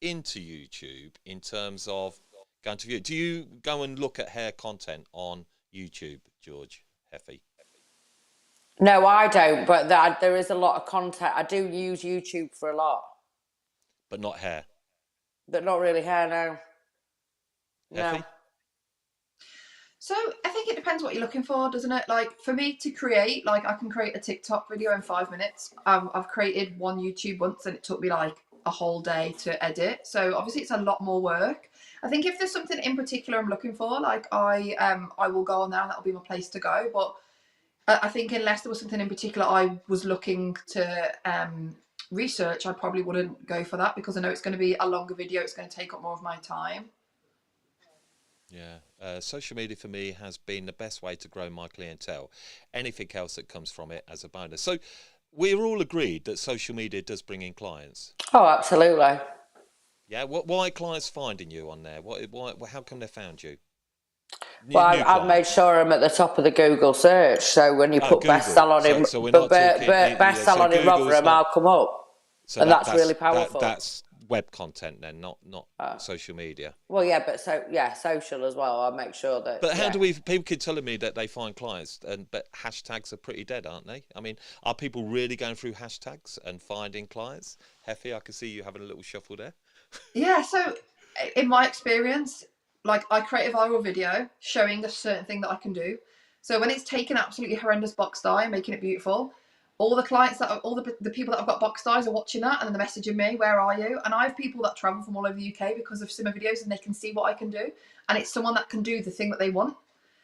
into YouTube in terms of going to view. Do you go and look at hair content on YouTube, George Heffy? No, I don't, but there is a lot of content. I do use YouTube for a lot. But not hair? But not really hair, no. Heffy? No. So I think it depends what you're looking for, doesn't it? Like for me to create, like I can create a TikTok video in 5 minutes. I've created one YouTube once and it took me like a whole day to edit. So obviously it's a lot more work. I think if there's something in particular I'm looking for, like I will go on there and that'll be my place to go. But I think unless there was something in particular I was looking to research, I probably wouldn't go for that because I know it's going to be a longer video. It's going to take up more of my time. Yeah, social media for me has been the best way to grow my clientele. Anything else that comes from it as a bonus. So we're all agreed that social media does bring in clients. Oh, absolutely. Yeah, why are clients finding you on there? How come they found you? Well, I've made sure I'm at the top of the Google search. So when you put best salon in, best salon in Rotherham, I'll come up. So that's really powerful. That's web content then, not social media. Well, yeah, but social as well. I'll make sure that. But how do people keep telling me that they find clients, but hashtags are pretty dead, aren't they? I mean, are people really going through hashtags and finding clients? Heffy, I can see you having a little shuffle there. Yeah, so in my experience, like I create a viral video showing a certain thing that I can do. So when it's taken absolutely horrendous box dye and making it beautiful, all the clients all the people that have got box dyes are watching that and then they're messaging me, where are you? And I have people that travel from all over the UK because of similar videos and they can see what I can do. And it's someone that can do the thing that they want.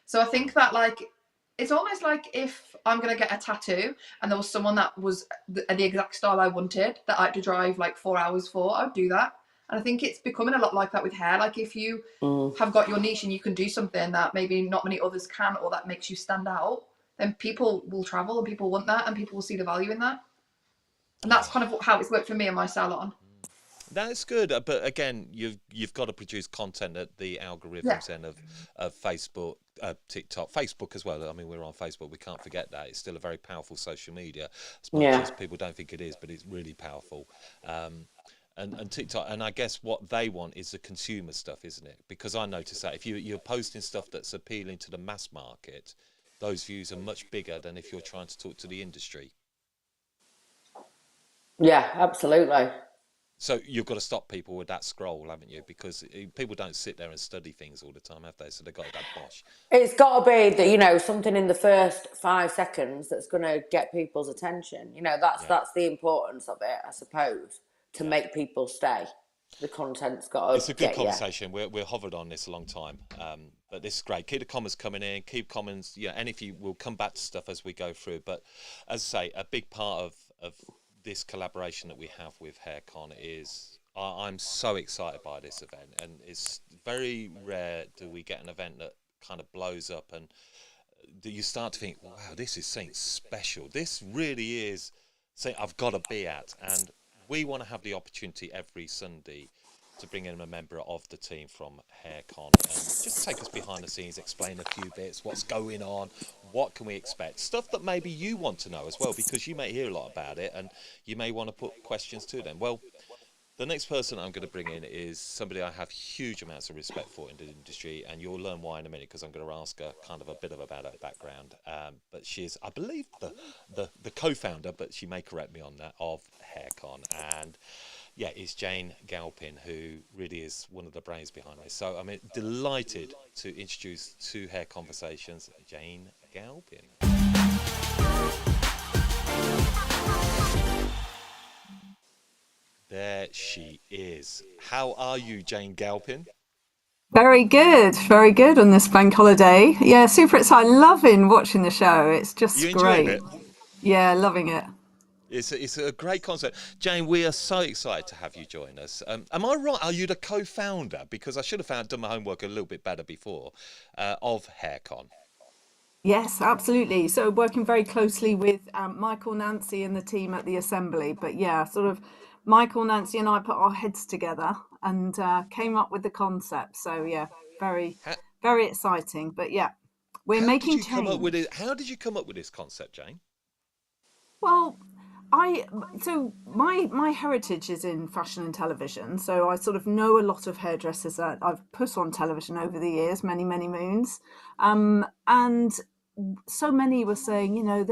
So I think that it's almost like if I'm going to get a tattoo and there was someone that was the exact style I wanted that I had to drive like 4 hours for, I'd do that. And I think it's becoming a lot like that with hair. Like if you have got your niche and you can do something that maybe not many others can, or that makes you stand out, then people will travel and people want that and people will see the value in that. And that's kind of how it's worked for me in my salon. That's good, but again, you've got to produce content that the algorithms then of Facebook, TikTok, Facebook as well. I mean, we're on Facebook. We can't forget that it's still a very powerful social media. As much as people don't think it is, but it's really powerful. And TikTok, and I guess what they want is the consumer stuff, isn't it? Because I notice that if you're posting stuff that's appealing to the mass market, those views are much bigger than if you're trying to talk to the industry. Yeah, absolutely. So you've got to stop people with that scroll, haven't you? Because people don't sit there and study things all the time, have they? So they've got to go bosh. It's got to be that, you know, something in the first 5 seconds that's going to get people's attention. You know, Yeah, that's the importance of it, I suppose, to yeah. make people stay. The content's got to It's a good get you. conversation. We're hovered on this a long time, but this is great. Keep the comments coming in. Keep comments, yeah. And if you will come back to stuff as we go through. But as I say, a big part of this collaboration that we have with HairCon is I'm so excited by this event, and it's very rare do we get an event that kind of blows up and that you start to think, wow, this is something special. This really is something I've got to be at, and we want to have the opportunity every Sunday to bring in a member of the team from HairCon and just take us behind the scenes, explain a few bits, what's going on, what can we expect, stuff that maybe you want to know as well, because you may hear a lot about it and you may want to put questions to them. Well, the next person I'm going to bring in is somebody I have huge amounts of respect for in the industry, and you'll learn why in a minute because I'm going to ask her kind of a bit about her background. But she's, I believe, the co-founder, but she may correct me on that, of HairCon. And yeah, it's Jane Galpin, who really is one of the brains behind this. So I'm delighted to introduce to HairCon-versations, Jane Galpin. There she is. How are you, Jane Galpin? Very good on this bank holiday. Yeah, super excited. Loving watching the show. It's Are just you enjoying great. it? Yeah, loving it. It's a great concept. Jane, we are so excited to have you join us. Am I right? Are you the co-founder? Because I should have done my homework a little bit better before, of HairCon. Yes, absolutely. So working very closely with Michael, Nancy, and the team at the assembly. But yeah, sort of Michael, Nancy, and I put our heads together and came up with the concept. So yeah, very, How, very exciting. But yeah, we're how did making you come up with change. it? How did you come up with this concept, Jane? Well, I my heritage is in fashion and television, so I sort of know a lot of hairdressers that I've put on television over the years, many moons, and so many were saying, you know,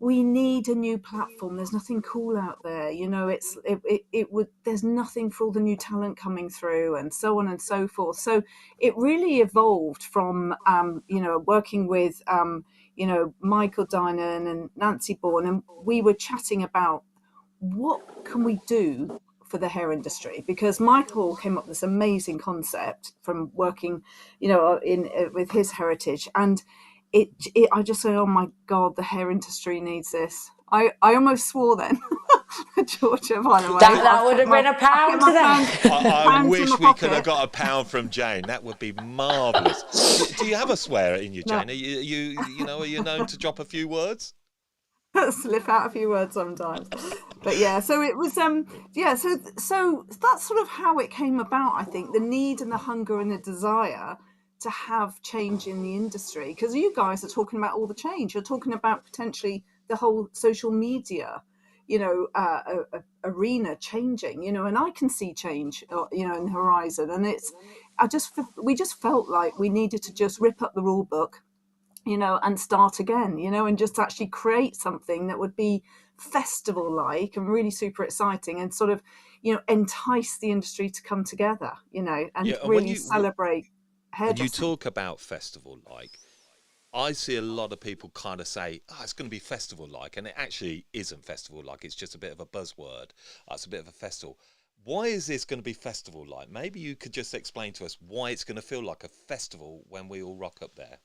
we need a new platform. There's nothing cool out there, you know. It would there's nothing for all the new talent coming through, and so on and so forth. So it really evolved from you know, working with you know, Michael Dinan and Nancy Bourne, and we were chatting about what can we do for the hair industry, because Michael came up with this amazing concept from working, you know, in with his heritage, and I just said, oh my god, the hair industry needs this. I almost swore then. Georgia, by the way, That would have been a I've kept pound my today. I hands in my wish we could have pocket. got a pound from Jane. That would be marvellous. Do you have a swear in you, No. Jane? Are you known to drop a few words? Slip out a few words sometimes, but yeah, so it was yeah, so that's sort of how it came about. I think the need and the hunger and the desire to have change in the industry, because you guys are talking about all the change. You're talking about potentially the whole social media, you know, arena changing, you know, and I can see change, you know, in the horizon. And we just felt like we needed to just rip up the rule book, you know, and start again, you know, and just actually create something that would be festival like and really super exciting, and sort of, you know, entice the industry to come together, you know, Yeah, and and really celebrate when you hairdressing. talk about festival like, I see a lot of people kind of say, oh, it's going to be festival like, and it actually isn't festival like. It's just a bit of a buzzword. It's a bit of a festival. Why is this going to be festival like? Maybe you could just explain to us why it's going to feel like a festival when we all rock up there.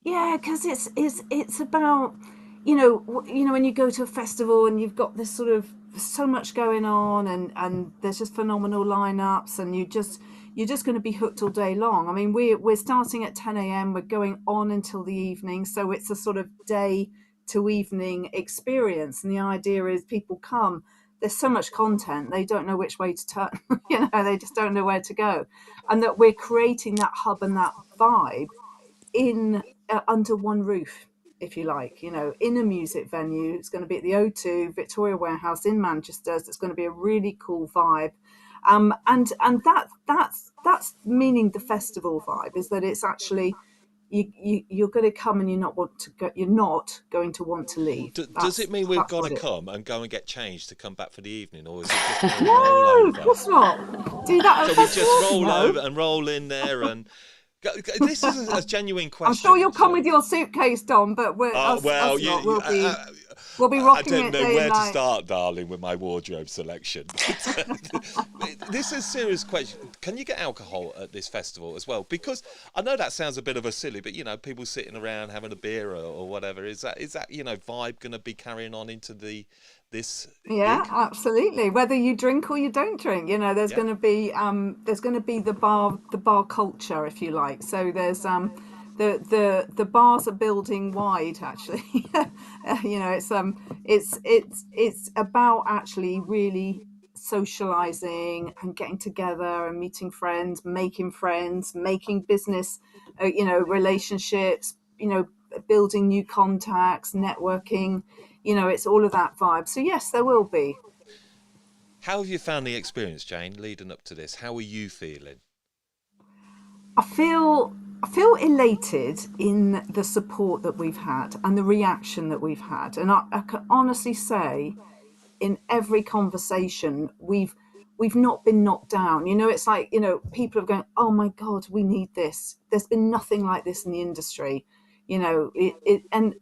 Yeah, because it's about, you know, you know, when you go to a festival and you've got this sort of so much going on, and there's just phenomenal lineups, and you're just going to be hooked all day long. I mean, we're starting at 10 a.m. We're going on until the evening, so it's a sort of day to evening experience. And the idea is people come. There's so much content, they don't know which way to turn. You know, they just don't know where to go, and that we're creating that hub and that vibe in under one roof, if you like, you know, in a music venue. It's going to be at the O2 Victoria Warehouse in Manchester. It's going to be a really cool vibe, and that's meaning the festival vibe is that it's actually, you're going to come and you're not going to want to leave. Does it mean we've That's got to what it. come and go and get changed to come back for the evening, or is it just more of a No, of rollover? course not. Do that at So a we just festival? roll No. over and roll in there and this is a genuine I'm sure question. you'll come with your suitcase, Dom, but we're Well, us lot. We'll be I rocking don't it know day where and to night. start, darling, with my wardrobe selection. This is a serious question. Can you get alcohol at this festival as well? Because I know that sounds a bit of a silly, but people sitting around having a beer or whatever. Is that vibe going to be carrying on into this Yeah, gig? absolutely. Whether you drink or you don't drink, there's Yeah. going to be the bar culture, if you like. So there's the bars are building wide actually. It's about actually really socializing and getting together and meeting friends, making business, relationships, building new contacts, networking. It's all of that vibe. So yes, there will be. How have you found the experience, Jane, leading up to this? How are you feeling? I feel elated in the support that we've had and the reaction that we've had. And I can honestly say in every conversation we've not been knocked down. It's like, people are going, oh my God, we need this. There's been nothing like this in the industry. And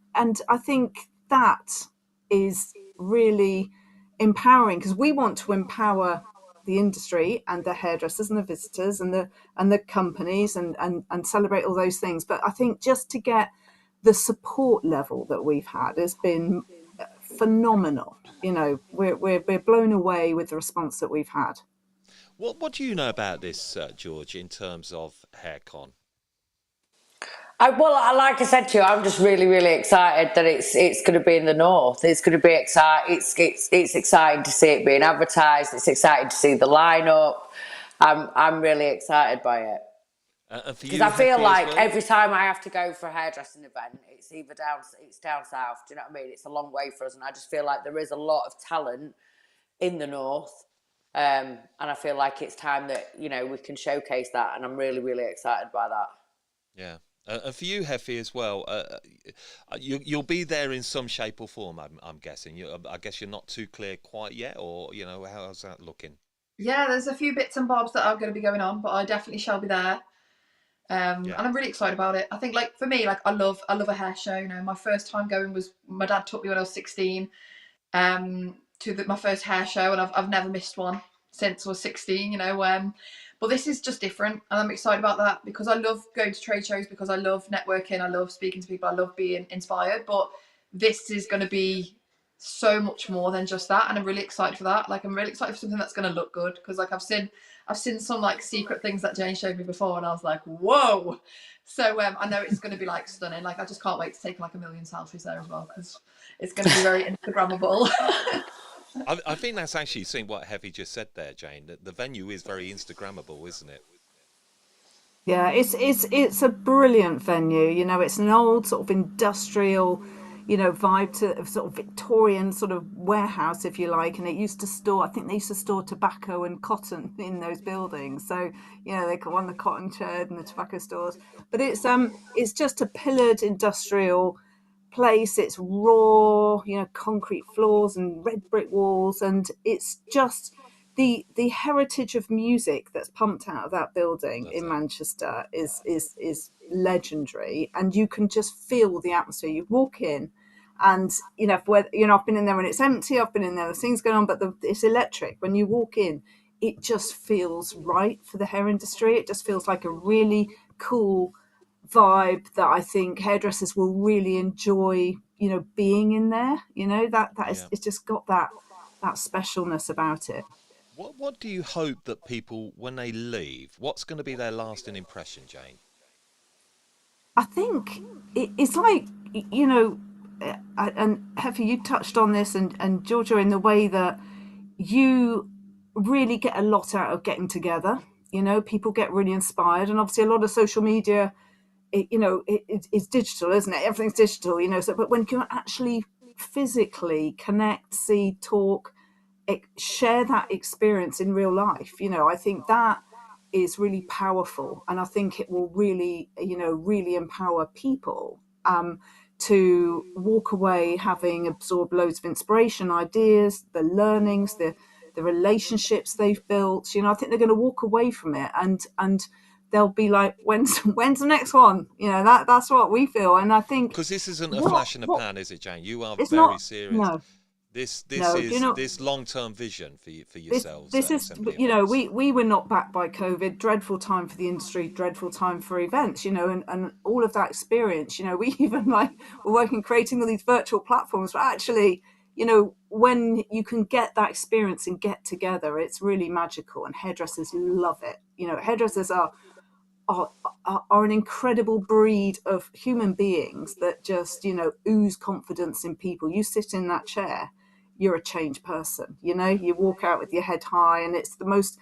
I think that is really empowering, because we want to empower the industry and the hairdressers and the visitors and the companies and celebrate all those things. But I think just to get the support level that we've had has been phenomenal. We're blown away with the response that we've had. What do you know about this, George, in terms of HairCon? Like I said to you, I'm just really, really excited that it's going to be in the north. It's going to be exciting. It's exciting to see it being advertised. It's exciting to see the lineup. I'm really excited by it, And for because you, I feel Heffy, as like well? every time I have to go for a hairdressing event, it's down south. Do you know what I mean? It's a long way for us, and I just feel like there is a lot of talent in the north. And I feel like it's time that we can showcase that, and I'm really, really excited by that. Yeah. And for you, Heffy, as well, you'll be there in some shape or form, I'm guessing. I guess you're not too clear quite yet, or, how's that looking? Yeah, there's a few bits and bobs that are going to be going on, but I definitely shall be there. Yeah. And I'm really excited about it. I think, like, for me, like, I love a hair show. My first time going was my dad took me when I was 16, to my first hair show, and I've never missed one since I was 16. But this is just different, and I'm excited about that because I love going to trade shows, because I love networking, I love speaking to people, I love being inspired. But this is going to be so much more than just that, and I'm really excited for that. Like, I'm really excited for something that's going to look good, because like I've seen some like secret things that Jane showed me before, and I was like, whoa. So I know it's going to be like stunning. Like, I just can't wait to take like a million selfies there as well, because it's going to be very Instagrammable. I think that's actually seeing what Heavy just said there, Jane. That the venue is very Instagrammable, isn't it? Yeah, it's a brilliant venue. It's an old sort of industrial, vibe to sort of Victorian sort of warehouse, if you like. And it used to store, I think they used to store tobacco and cotton in those buildings. So, they call one the cotton shed and the tobacco stores. But it's just a pillared industrial place. It's raw, concrete floors and red brick walls, and it's just the heritage of music that's pumped out of that building That's in it. Manchester is legendary, and you can just feel the atmosphere. You walk in, and I've been in there when it's empty. I've been in there, there's things going on, but it's electric. When you walk in, it just feels right for the hair industry. It just feels like a really cool vibe that I think hairdressers will really enjoy, being in there. That is, Yeah. it's just got that specialness about it. What do you hope that people, when they leave, what's going to be their lasting impression, Jane? I think it's like, and Heffy, you touched on this, and Georgia, in the way that you really get a lot out of getting together. People get really inspired, and obviously a lot of social media, it's digital, isn't it? Everything's digital, So, but when you can actually physically connect, see, talk, share that experience in real life, I think that is really powerful, and I think it will really, really empower people to walk away having absorbed loads of inspiration, ideas, the learnings, the relationships they've built. I think they're going to walk away from it, and they'll be like, when's the next one? That's what we feel. And I think Because this isn't a what flash in the what pan, is it, Jane? You are it's very not. serious. No, This no. Do you is know? this long-term vision for This yourselves this at is, Assembly Events. we were not backed by COVID. Dreadful time for the industry, dreadful time for events, and all of that experience. We even like we're working creating all these virtual platforms, but actually, when you can get that experience and get together, it's really magical, and hairdressers love it. Hairdressers are, are an incredible breed of human beings that just ooze confidence in people. You sit in that chair, you're a changed person. You walk out with your head high, and it's the most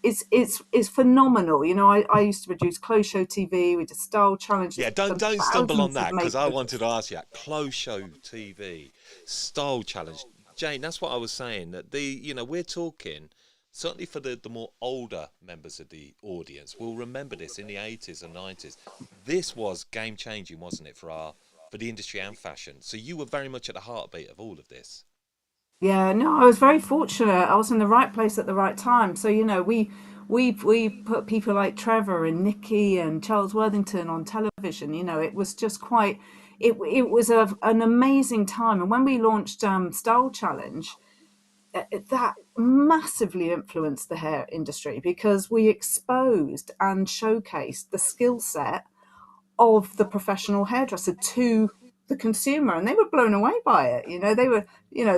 it's phenomenal. I used to produce clothes show TV. We did style challenges, Yeah, don't done stumble on thousands of that, because I makeovers. wanted to ask you that. Clothes show TV, style challenge, Jane. That's what I was saying. That we're talking certainly for the more older members of the audience will remember this in the 80s and 90s. This was game changing, wasn't it, for the industry and fashion? So you were very much at the heartbeat of all of this. Yeah, no, I was very fortunate. I was in the right place at the right time. So, we put people like Trevor and Nikki and Charles Worthington on television. It was just quite it was an amazing time. And when we launched Style Challenge, that massively influenced the hair industry because we exposed and showcased the skill set of the professional hairdresser to the consumer, and they were blown away by it. They were,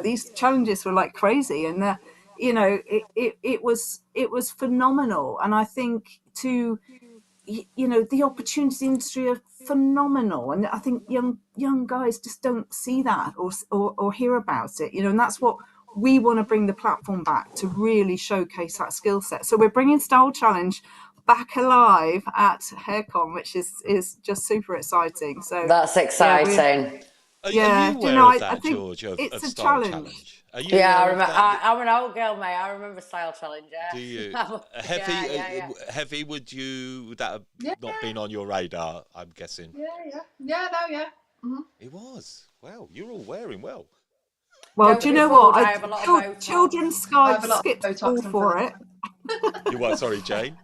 these challenges were like crazy, and it was phenomenal. And I think the opportunities in the industry are phenomenal, and I think young guys just don't see that or hear about it. And that's what we want to bring the platform back to really showcase that skill set. So we're bringing Style Challenge back alive at HairCon, which is just super exciting. So That's yeah, we're exciting. Are yeah. you aware of I that, think George, it's of a Style challenge. Challenge? Are you Yeah, I aware of remember. that? I'm an old girl, mate. I remember Style Challenge. Do you? Yeah, Heavy, yeah. heavy, would that have Yeah, not been on your radar, I'm guessing? yeah, no, yeah. It was. Well, you're all wearing well. Well, Don't do you be know what? fooled. I have a lot of Children Botox. I have a lot skipped of school Botox and for filler. it. You what? Sorry, Jane.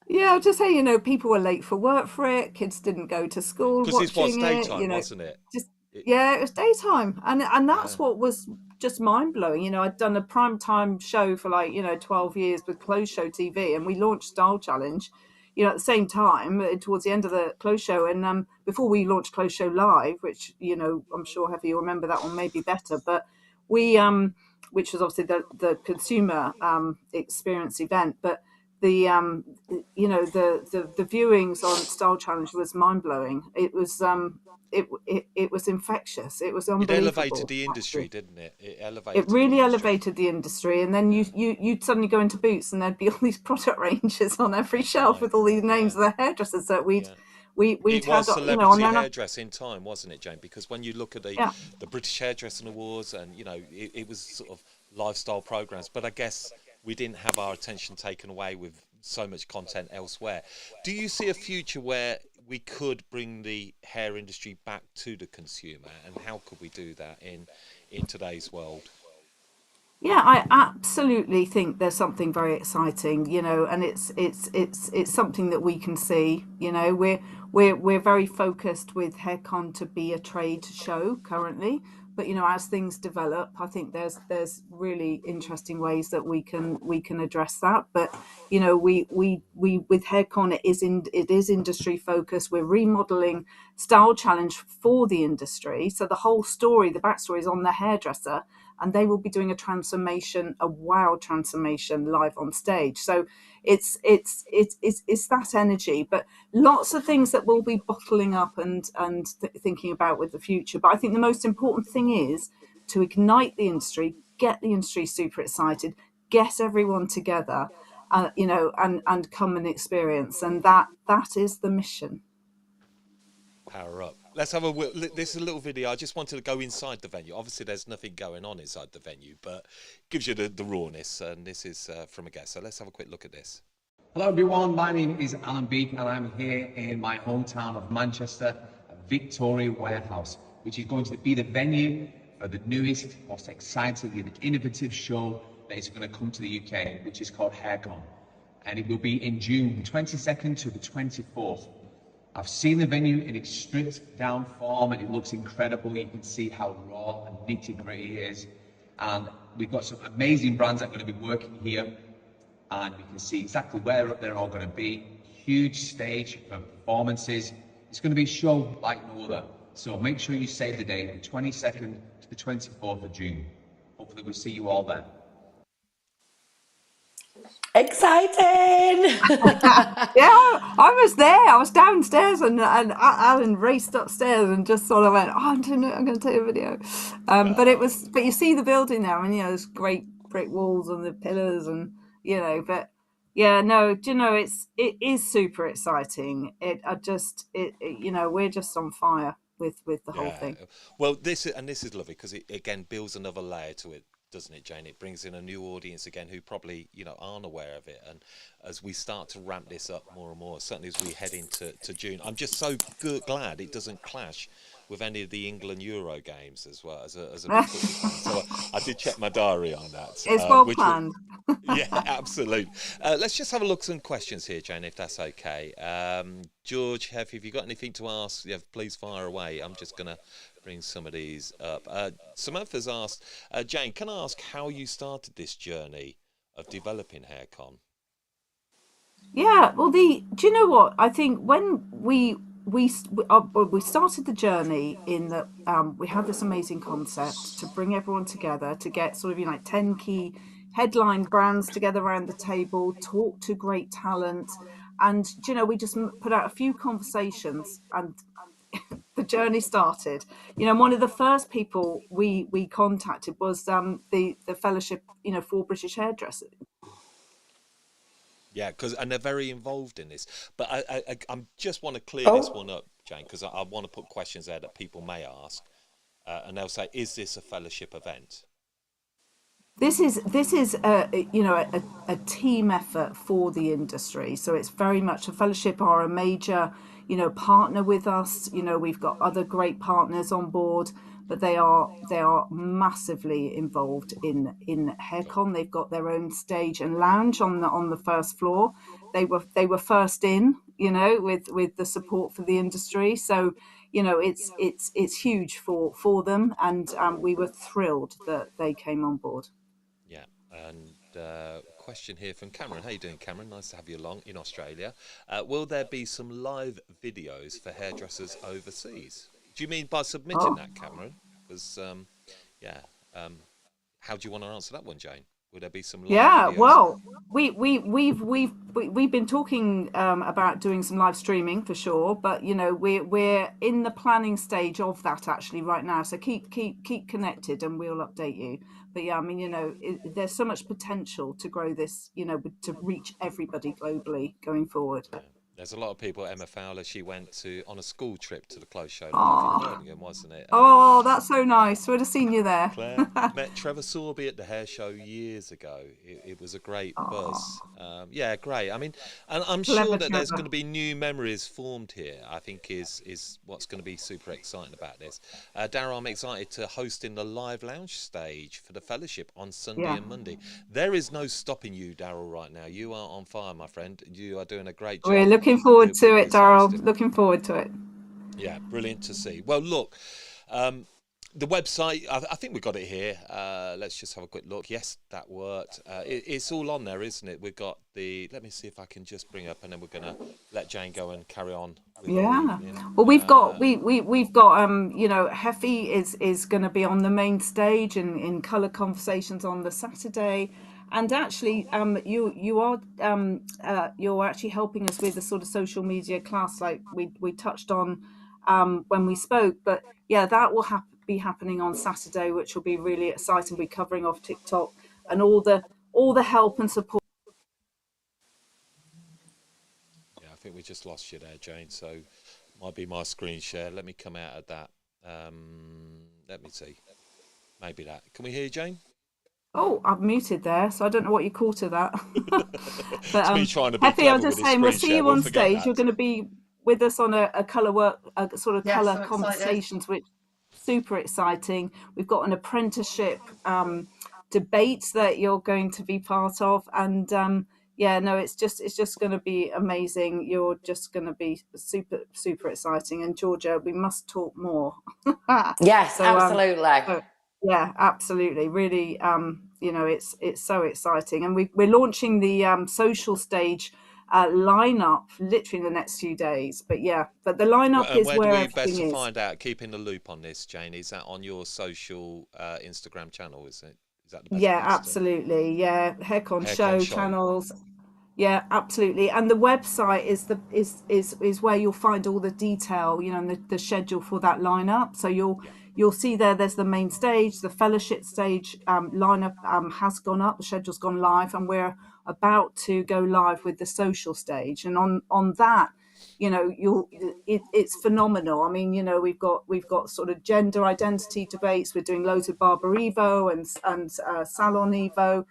Yeah, I'll just say, people were late for work for it. Kids didn't go to school Because this was watching it. daytime, wasn't it? Just it yeah, it was daytime, and yeah. that's what was just mind blowing. I'd done a prime time show for 12 years with Clothes Show TV, and we launched Style Challenge. At the same time, towards the end of the Clothes Show, and before we launched Clothes Show Live, which I'm sure Heavy you'll remember that one maybe better, but we which was obviously the consumer experience event, but the viewings on Style Challenge was mind blowing. It was it was infectious. It was It elevated unbelievable, the industry, actually. didn't it? It It elevated the really industry. elevated the industry, and then you'd suddenly go into Boots, and there'd be all these product ranges on every That's shelf right. with all these names Yeah, of the hairdressers that yeah. we'd It was had, on celebrity there. hairdressing time, wasn't it, Jane? Because when you look at Yeah. the British Hairdressing Awards, and it was sort of lifestyle programs. But I guess we didn't have our attention taken away with so much content elsewhere. Do you see a future where we could bring the hair industry back to the consumer, and how could we do that in today's world? Yeah, I absolutely think there's something very exciting, and it's something that we can see. We're very focused with HairCon to be a trade show currently, but as things develop, I think there's really interesting ways that we can address that. But we with HairCon, it is industry focused. We're remodeling Style Challenge for the industry, so the whole story, the backstory is on the hairdresser, and they will be doing a wow transformation live on stage. So it's that energy, but lots of things that we'll be bottling up and thinking about with the future. But I think the most important thing is to ignite the industry, get the industry super excited, get everyone together, and come and experience, and that is the mission. Power up. Let's have this is a little video. I just wanted to go inside the venue. Obviously, there's nothing going on inside the venue, but gives you the rawness. And this is from a guest. So let's have a quick look at this. Hello everyone, my name is Alan Beek and I'm here in my hometown of Manchester, at Victoria Warehouse, which is going to be the venue for the newest, most exciting and innovative show that is going to come to the UK, which is called HairCon. And it will be in June, the 22nd to the 24th. I've seen the venue in its stripped down form and it looks incredible. You can see how raw and nitty gritty it is. And we've got some amazing brands that are going to be working here, and you can see exactly where they're all going to be. Huge stage for performances. It's going to be a show like no other. So make sure you save the date, the 22nd to the 24th of June. Hopefully we'll see you all there. Exciting! Yeah, I was there. I was downstairs, and Alan raced upstairs and just sort of went, "Oh, I'm going to take a video." But it was, but you see the building now, and there's great brick walls and the pillars, and but yeah, no, do you know, it is super exciting. We're just on fire with the whole Yeah. thing. Well, this is lovely because it again builds another layer to it, doesn't it, Jane? It brings in a new audience again who probably aren't aware of it, and as we start to ramp this up more and more, certainly as we head into June, I'm just so glad it doesn't clash with any of the England Euro games as well as a big football fan. So I did check my diary on that. It's well which planned. yeah, absolutely. Let's just have a look at some questions here, Jane, if that's okay. George, have you got anything to ask? Yeah, please fire away. I'm just going to bring some of these up. Samantha's asked, Jane, can I ask how you started this journey of developing HairCon? Yeah, well, do you know what? I think when we started the journey in that we had this amazing concept to bring everyone together to get sort of like 10 key headline brands together around the table, talk to great talent, and we just put out a few conversations and the journey started. One of the first people we contacted was the fellowship for British hairdressers. Yeah, and they're very involved in this. But I just want to clear this one up, Jane, because I want to put questions there that people may ask, and they'll say, "Is this a fellowship event?" This is a team effort for the industry. So it's very much a fellowship are a major partner with us. We've got other great partners on board, but they are massively involved in HairCon. They've got their own stage and lounge on the first floor. They were first in, with the support for the industry. So it's huge for them, and we were thrilled that they came on board. Yeah, and question here from Cameron. How you doing, Cameron? Nice to have you along in Australia. Will there be some live videos for hairdressers overseas? Do you mean by submitting that, Cameron? Because how do you want to answer that one, Jane? Will there be some live videos? Well, we've been talking about doing some live streaming for sure, but we're in the planning stage of that actually right now. So keep connected, and we'll update you. But yeah, I mean, there's so much potential to grow this, to reach everybody globally going forward. Yeah. There's a lot of people. Emma Fowler, she went on a school trip to the clothes show live in Birmingham, wasn't it? Oh, that's so nice. We'd have seen you there. Claire met Trevor Sorby at the hair show years ago. It was a great buzz. Yeah, great. I mean, and I'm sure that there's going to be new memories formed here. I think is what's going to be super exciting about this. Darryl, I'm excited to host in the live lounge stage for the fellowship on Sunday and Monday. There is no stopping you, Darryl, right now. You are on fire, my friend. You are doing a great job. We're looking forward to it, Darryl. Looking forward to it. Yeah, brilliant to see. Well, look, the website, I think we've got it here. Let's just have a quick look. Yes, that worked. It's all on there, isn't it? We've got let me see if I can just bring up, and then we're going to let Jane go and carry on. Yeah. Well, we've got Heffy is going to be on the main stage in HairCon-versations on the Saturday. And actually, you're actually helping us with the sort of social media class, like we touched on when we spoke. But yeah, that will be happening on Saturday, which will be really exciting. We're covering off TikTok and all the help and support. Yeah, I think we just lost you there, Jane. So might be my screen share. Let me come out of that. Let me see. Maybe that. Can we hear you, Jane? Oh, I've muted there, so I don't know what you call to that. But It's me trying to be Effie, I'm clever with just this saying, we'll screen see share. you We'll on forget stage. You're that. going to be with us on a colour work, a sort of Yes, colour I'm excited. conversations, which super exciting. We've got an apprenticeship debate that you're going to be part of, and yeah, no, it's just going to be amazing. You're just going to be super exciting. And Georgia, we must talk more. Yes, So absolutely. so, yeah, absolutely. Really, it's so exciting, and we're launching the social stage lineup literally in the next few days. But yeah, but the lineup And is where do where we best everything to is. find out? Keep in the loop on this, Jane. Is that on your social Instagram channel? Is it? Is that the best Yeah, place to? absolutely. Yeah, HairCon HairCon show show. channels. Yeah, absolutely. And the website is the is where you'll find all the detail, and the schedule for that lineup. So Yeah. you'll see there's the main stage, the fellowship stage lineup has gone up, the schedule's gone live, and we're about to go live with the social stage. And on that, you'll it's phenomenal. I mean, we've got sort of gender identity debates. We're doing loads of Barber Evo and Salon Evo.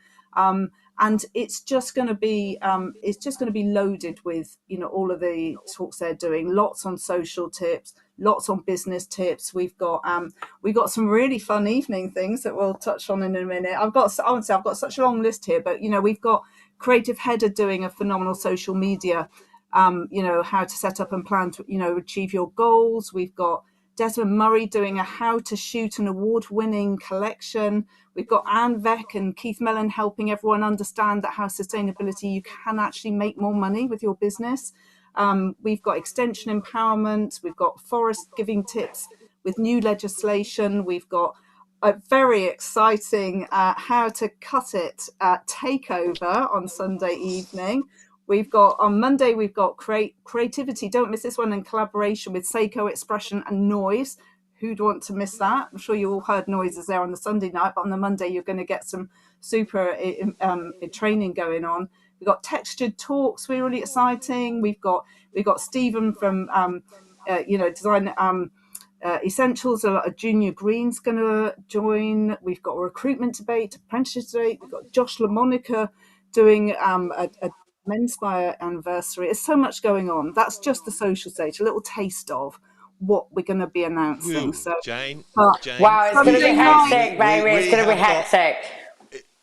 And it's just going to be loaded with all of the talks they're doing, lots on social tips, lots on business tips. We've got some really fun evening things that we'll touch on in a minute. Honestly, I've got such a long list here, but we've got Creative Header doing a phenomenal social media, how to set up and plan to achieve your goals. We've got Desmond Murray doing a how to shoot an award-winning collection. We've got Anne Veck and Keith Mellon helping everyone understand that how sustainability you can actually make more money with your business. We've got extension empowerment. We've got forest giving tips with new legislation. We've got a very exciting how to cut it takeover on Sunday evening. We've got on Monday, we've got creativity. Don't miss this one, in collaboration with Seiko Expression and Noise. Who'd want to miss that? I'm sure you all heard noises there on the Sunday night, but on the Monday, you're going to get some super training going on. We've got textured talks, really exciting. We've got Stephen from Design Essentials. A Junior Green's going to join. We've got a recruitment debate, apprenticeship debate. We've got Josh LaMonica doing a Menspire anniversary. There's so much going on. That's just the social stage, a little taste of what we're going to be announcing. Whew, So, Jane, but Jane, Wow, it's going to be Sunday night, hectic, baby. It's we going to be have got. hectic.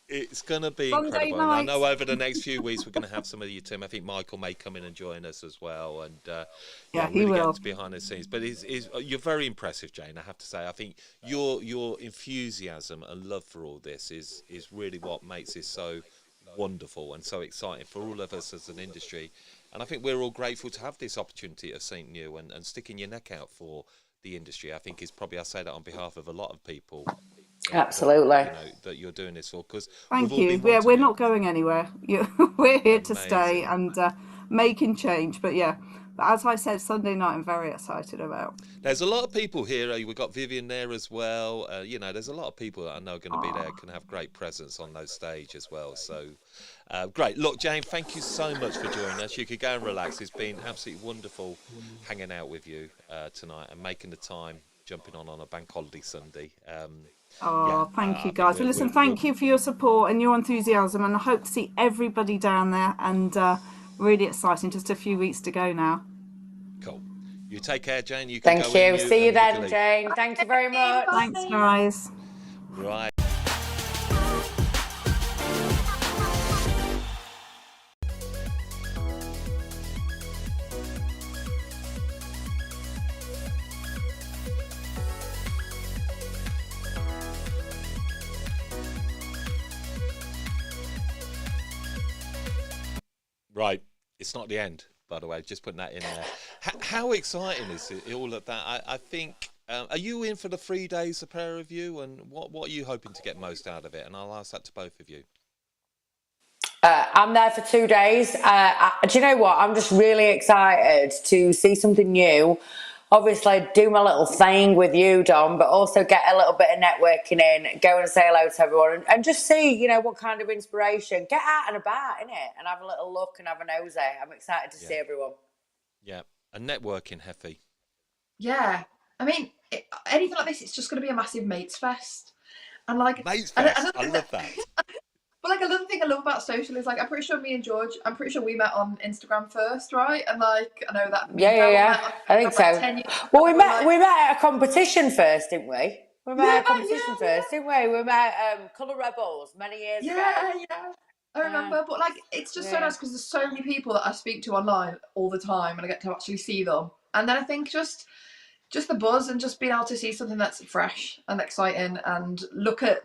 It's going to be Sunday incredible, and I night. know over the next few weeks we're going to have some of your team. I think Michael may come in and join us as well, and Yeah, he really getting will. to behind the scenes. But you're very impressive, Jane. I have to say, I think your enthusiasm and love for all this is really what makes this so wonderful and so exciting for all of us as an industry. And I think we're all grateful to have this opportunity at St. New and sticking your neck out for the industry. I think is probably, I say that on behalf of a lot of people. Absolutely. That you're doing this for, because we've Thank all you. been Yeah, wanting we're it. not going anywhere. We're here to stay Amazing. and making change. But yeah, but as I said, Sunday night, I'm very excited about. There's a lot of people here. We've got Vivian there as well. There's a lot of people that I know are going to be there, can have great presence on those stage as well. So great. Look, Jane, thank you so much for joining us. You could go and relax. It's been absolutely wonderful hanging out with you tonight and making the time, jumping on a bank holiday Sunday. Thank you, I think guys. Well, listen, thank you for your support and your enthusiasm, and I hope to see everybody down there. And really exciting. Just a few weeks to go now. cool. You take care, Jane. You can Thank go in, you. See you and you can then, leave. Jane. Thank you very much. Thanks, Bye. guys. Right. Right. It's not the end, by the way. Just putting that in there. How exciting is it, all of that? I think. Are you in for the 3 days, the prayer review, and what are you hoping to get most out of it? And I'll ask that to both of you. I'm there for 2 days. Do you know what? I'm just really excited to see something new. Obviously, do my little thing with you, Dom, but also get a little bit of networking in, go and say hello to everyone, and just see, what kind of inspiration. Get out and about, innit? And have a little look and have a nosy. I'm excited to see everyone. Yeah. And networking, Heffy. Yeah. I mean, anything like this, it's just going to be a massive mates fest. And like, Mates and Fest. another I thing love that. but like another thing I love about social is like I'm pretty sure me and George, I'm pretty sure we met on Instagram first, right? And like I know that me Yeah, and yeah, Daryl yeah. met on I think Instagram like so. 10 years Well, ago. We're like, we met at a competition first, didn't we? We met yeah, at a competition yeah, first, didn't we? We met Colour Rebels many years ago. yeah. I remember, but like it's just so Yeah. nice because there's so many people that I speak to online all the time, and I get to actually see them. And then I think just the buzz and just being able to see something that's fresh and exciting and look at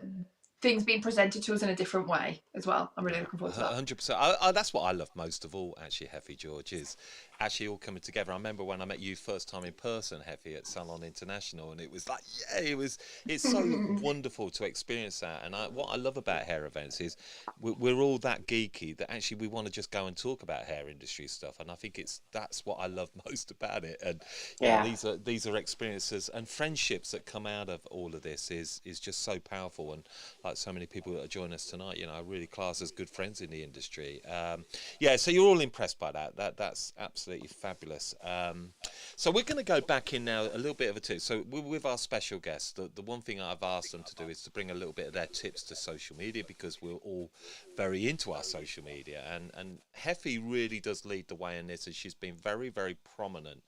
things being presented to us in a different way as well. I'm really looking forward to that. 100%. That's what I love most of all, actually, Heffy George, is actually all coming together. I remember when I met you first time in person, Heffy, at Salon International, and it was like, it's so wonderful to experience that. And what I love about hair events is we're all that geeky that actually we want to just go and talk about hair industry stuff. And I think that's what I love most about it. And Yeah. these are experiences and friendships that come out of all of this is just so powerful. And like so many people that are joining us tonight, I really class as good friends in the industry. So you're all impressed by that. That's absolutely fabulous. So we're going to go back in now a little bit of a tip. So with our special guests, the one thing I've asked them to do is to bring a little bit of their tips to social media, because we're all very into our social media, and Heffy really does lead the way in this, and she's been very, very prominent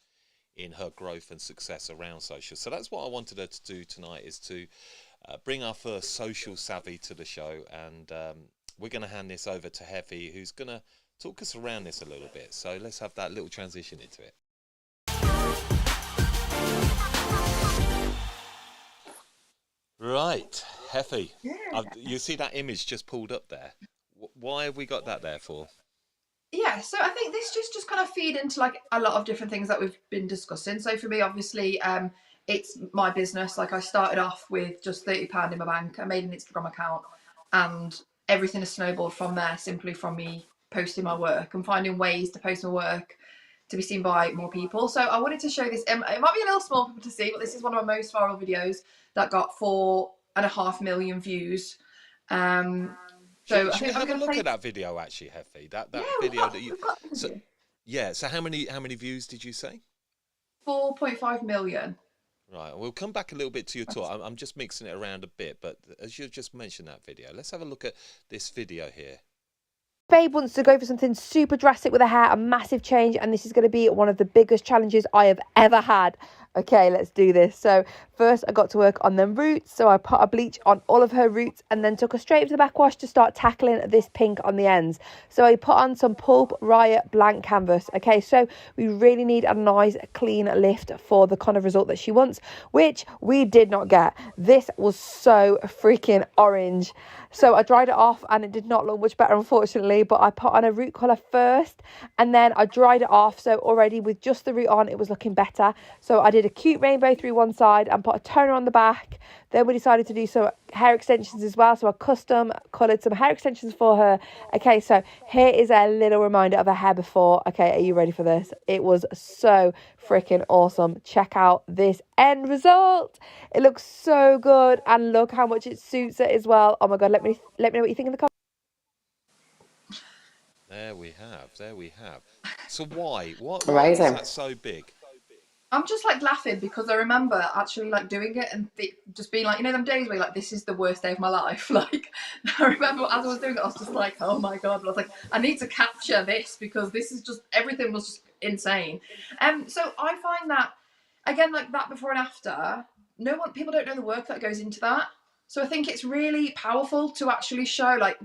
in her growth and success around social. So that's what I wanted her to do tonight, is to bring our first social savvy to the show, and we're going to hand this over to Heffy, who's going to talk us around this a little bit. So let's have that little transition into it. Right, Heffy, you see that image just pulled up there? Why have we got that there for? Yeah, so I think this just kind of feed into like a lot of different things that we've been discussing. So for me, obviously, it's my business. Like I started off with just £30 in my bank. I made an Instagram account, and everything has snowballed from there, simply from me posting my work and finding ways to post my work to be seen by more people. So I wanted to show this. It might be a little small for people to see, but this is one of my most viral videos that got 4.5 million views. So Should we have a look play... at that video, actually, Heffy? That yeah, video that you. we've got the video. So how many views did you say? 4.5 million. Right, we'll come back a little bit to your tour. I'm just mixing it around a bit, but as you've just mentioned that video, let's have a look at this video here. Babe wants to go for something super drastic with her hair, a massive change, and this is going to be one of the biggest challenges I have ever had. Okay, let's do this. So first I got to work on them roots. So I put a bleach on all of her roots and then took her straight to the backwash to start tackling this pink on the ends. So I put on some Pulp Riot blank canvas. Okay, so we really need a nice clean lift for the kind of result that she wants, which we did not get. This was so freaking orange. So I dried it off and it did not look much better, unfortunately, but I put on a root colour first and then I dried it off. So already with just the root on, it was looking better. So I did a cute rainbow through one side and put a toner on the back. Then we decided to do some hair extensions as well. So I custom coloured some hair extensions for her. Okay, so here is a little reminder of her hair before. Okay, are you ready for this? It was so freaking awesome. Check out this end result. It looks so good, and look how much it suits it as well. Oh my god, let me know what you think in the comments. There we have. So why is Amazing. that so big? I'm just like laughing because I remember actually like doing it and just being like, them days where you're like, this is the worst day of my life. Like I remember as I was doing it, I was just like, oh my god. But I was like, I need to capture this because this is just, everything was just insane. So I find that again, like that before and after, people don't know the work that goes into that. So I think it's really powerful to actually show like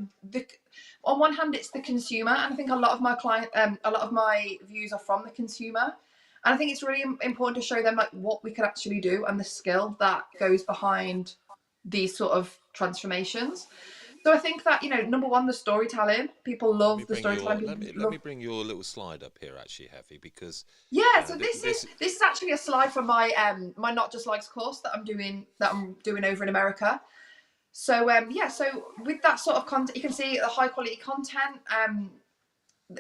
on one hand it's the consumer, and I think a lot of my views are from the consumer. And I think it's really important to show them like what we can actually do and the skill that goes behind these sort of transformations. So I think that, number one, the storytelling. People love the storytelling. Let me bring your little slide up here, actually, Heffy, because so this is actually a slide from my my Not Just Likes course that I'm doing over in America. So so with that sort of content, you can see the high quality content.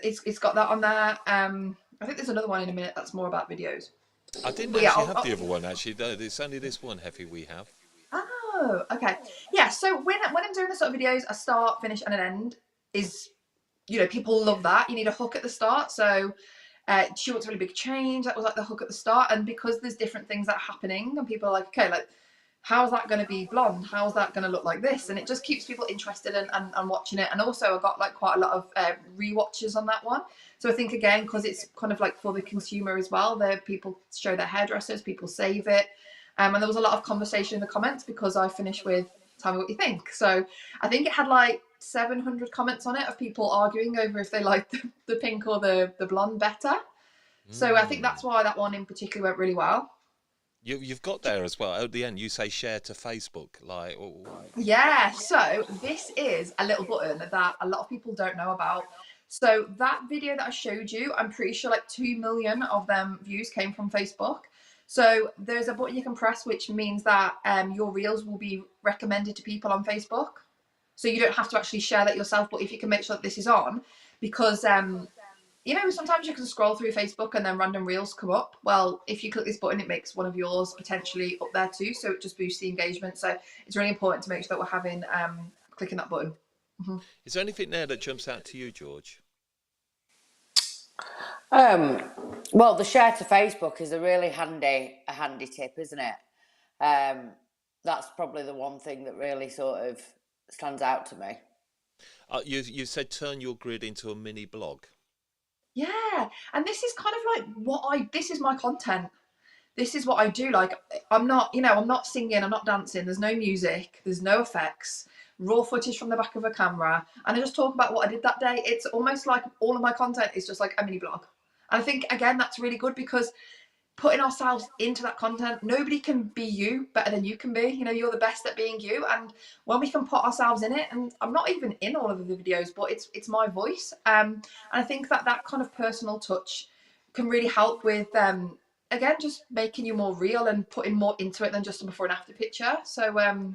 It's got that on there. I think there's another one in a minute that's more about videos. I didn't actually have the other one, actually. It's only this one, Heffy, we have. Oh, okay. Yeah, so when I'm doing the sort of videos, a start, finish, and an end is, people love that. You need a hook at the start. So she wants a really big change. That was like the hook at the start. And because there's different things that are happening and people are like, okay, like how's that going to be blonde? How's that going to look like this? And it just keeps people interested and watching it. And also I got like quite a lot of rewatches on that one. So I think again, because it's kind of like for the consumer as well, there people show their hairdressers, people save it. And there was a lot of conversation in the comments because I finished with tell me what you think. So I think it had like 700 comments on it of people arguing over if they liked the pink or the blonde better. So I think that's why that one in particular went really well. You've got there as well. At the end, you say share to Facebook. Like, Yeah, so this is a little button that a lot of people don't know about. So that video that I showed you, I'm pretty sure like 2 million of them views came from Facebook. So there's a button you can press, which means that your reels will be recommended to people on Facebook. So you don't have to actually share that yourself, but if you can make sure that this is on, because you know, sometimes you can scroll through Facebook and then random reels come up. Well, if you click this button, it makes one of yours potentially up there too. So it just boosts the engagement. So it's really important to make sure that we're having clicking that button. is there anything there that jumps out to you, George? Well, the share to Facebook is a really handy tip, isn't it? That's probably the one thing that really sort of stands out to me. You said turn your grid into a mini blog. Yeah, and this is kind of like this is my content. This is what I do. Like, I'm not, you know, I'm not singing, I'm not dancing. There's no music, there's no effects, raw footage from the back of a camera. And I just talk about what I did that day. It's almost like all of my content is just like a mini blog. And I think, again, that's really good because putting ourselves into that content, nobody can be you better than you can be. You know, you're the best at being you. And when we can put ourselves in it, and I'm not even in all of the videos, but it's my voice. And I think that kind of personal touch can really help with, again, just making you more real and putting more into it than just a before and after picture. So,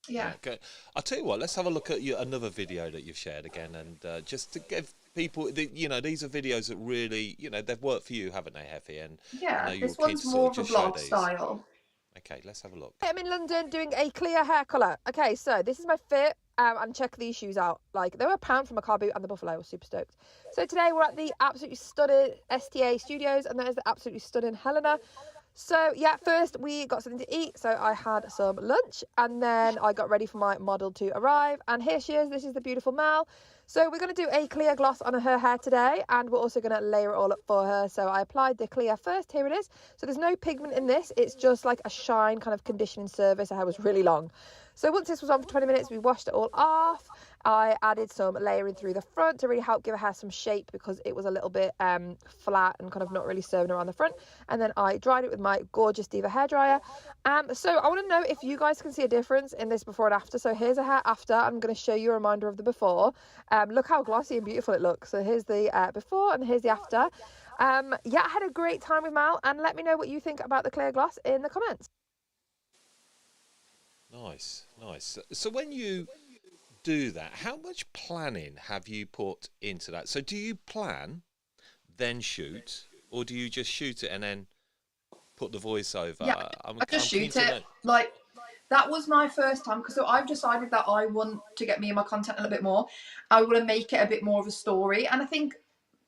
yeah. Okay. I'll tell you what, let's have a look at another video that you've shared again, and just to give people, you know, these are videos that really, you know, they've worked for you, haven't they, Heffy? And Yeah, I know this you're keen one's to more sort of a of just show blog these. style. Okay, let's have a look. I'm in London doing a clear hair colour. Okay, so this is my fit, and check these shoes out. Like, they were £1 from a car boot and the Buffalo. I was super stoked. So today we're at the absolutely stunning STA Studios, and that is the absolutely stunning Helena. So yeah, first we got something to eat. So I had some lunch, and then I got ready for my model to arrive. And here she is. This is the beautiful Mel. So we're going to do a clear gloss on her hair today, and we're also going to layer it all up for her. So I applied the clear first. Here it is. So there's no pigment in this. It's just like a shine kind of conditioning service. Her hair was really long. So once this was on for 20 minutes, we washed it all off. I added some layering through the front to really help give her hair some shape because it was a little bit flat and kind of not really serving around the front. And then I dried it with my gorgeous Diva hairdryer. So I want to know if you guys can see a difference in this before and after. So here's a hair after. I'm going to show you a reminder of the before. Look how glossy and beautiful it looks. So here's the before and here's the after. Yeah, I had a great time with Mal, and let me know what you think about the clear gloss in the comments. Nice, nice. So when you do that, how much planning have you put into that? So do you plan, then shoot, or do you just shoot it and then put the voiceover? Yeah, I just shoot it. Like, that was my first time because so I've decided that I want to get me and my content a little bit more. I want to make it a bit more of a story, and I think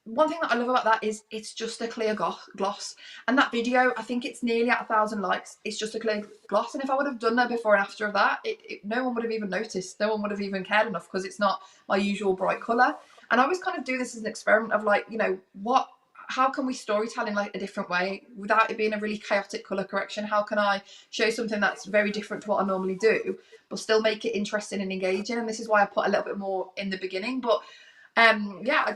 one thing that I love about that is it's just a clear gloss. And that video, I think it's nearly at 1,000 likes. It's just a clear gloss. And if I would have done a before and after of that, no one would have even noticed. No one would have even cared enough because it's not my usual bright colour. And I always kind of do this as an experiment of like, you know, how can we storytell in like a different way without it being a really chaotic colour correction? How can I show something that's very different to what I normally do, but still make it interesting and engaging? And this is why I put a little bit more in the beginning. But yeah,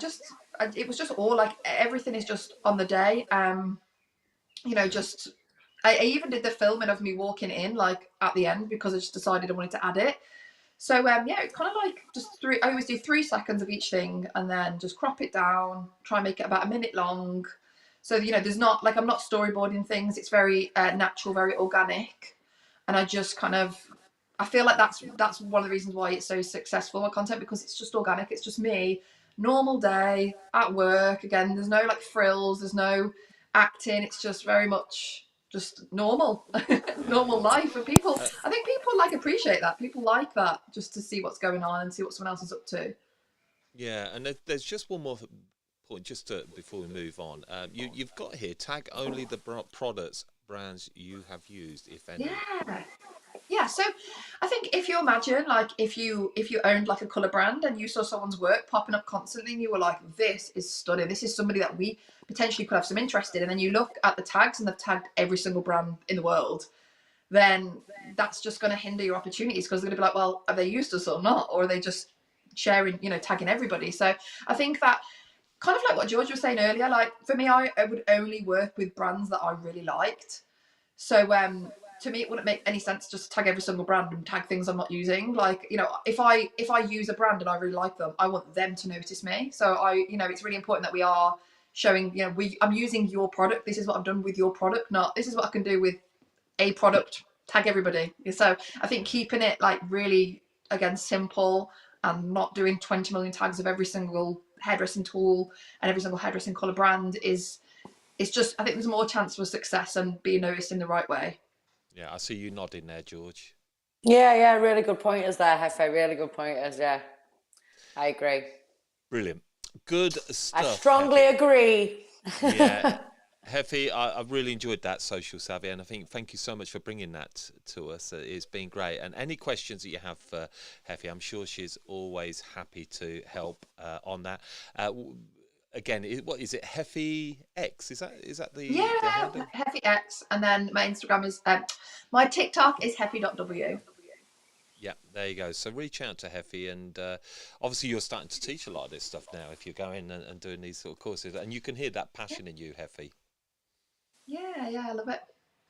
it was just all like everything is just on the day. You know, just I even did the filming of me walking in like at the end because I just decided I wanted to add it. So yeah, it's kind of like just I always do 3 seconds of each thing and then just crop it down, try and make it about a minute long. So, you know, there's not like, I'm not storyboarding things. It's very natural, very organic. And I just kind of, I feel like that's one of the reasons why it's so successful, my content, because it's just organic. It's just me, normal day at work. Again, there's no like frills, there's no acting. It's just very much just normal, normal life. And people, I think people like appreciate that. People like that just to see what's going on and see what someone else is up to. Yeah, and there's just one more point just before we move on. You've got here, tag only the products, brands you have used, if any. Yeah. Yeah, so I think if you imagine, like, if you owned like a color brand and you saw someone's work popping up constantly and you were like, this is stunning, this is somebody that we potentially could have some interest in, and then you look at the tags and they've tagged every single brand in the world, then that's just going to hinder your opportunities, because they're going to be like, well, have they used us or not, or are they just sharing, tagging everybody? So I think that, kind of like what George was saying earlier, like for me, I would only work with brands that I really liked. So to me, it wouldn't make any sense just to tag every single brand and tag things I'm not using. Like, if I use a brand and I really like them, I want them to notice me. So it's really important that we are showing, I'm using your product. This is what I've done with your product. Not this is what I can do with a product. Tag everybody. So I think keeping it like really, again, simple, and not doing 20 million tags of every single hairdressing tool and every single hairdressing color brand it's just, I think there's more chance for success and being noticed in the right way. Yeah, I see you nodding there, George. Yeah, really good pointers there, Hefe. Really good pointers. Yeah, I agree. Brilliant. Good stuff. I strongly agree. Yeah. Hefe, I've really enjoyed that social savvy, and I think thank you so much for bringing that to us. It's been great. And any questions that you have for Hefe, I'm sure she's always happy to help on that. Again, what is it? Hefe X? Is that the the handle? Hefe X, and then my Instagram is my TikTok is hefe.w. Yeah, there you go. So reach out to Hefe, and obviously you're starting to teach a lot of this stuff now if you're going and doing these sort of courses, and you can hear that passion in you, Hefe. Yeah, I love it.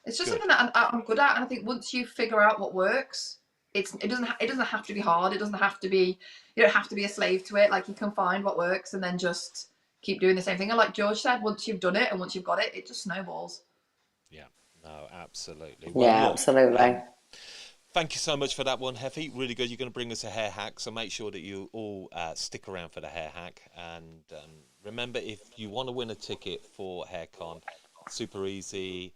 It's just something that I'm good at, and I think once you figure out what works, it doesn't have to be hard. It doesn't have to be, you don't have to be a slave to it. Like, you can find what works and then just keep doing the same thing. And like George said, once you've done it and once you've got it, it just snowballs. Yeah, no, absolutely. Well, absolutely. Thank you so much for that one, Hefe. Really good. You're going to bring us a hair hack, so make sure that you all stick around for the hair hack. And remember, if you want to win a ticket for HairCon, super easy.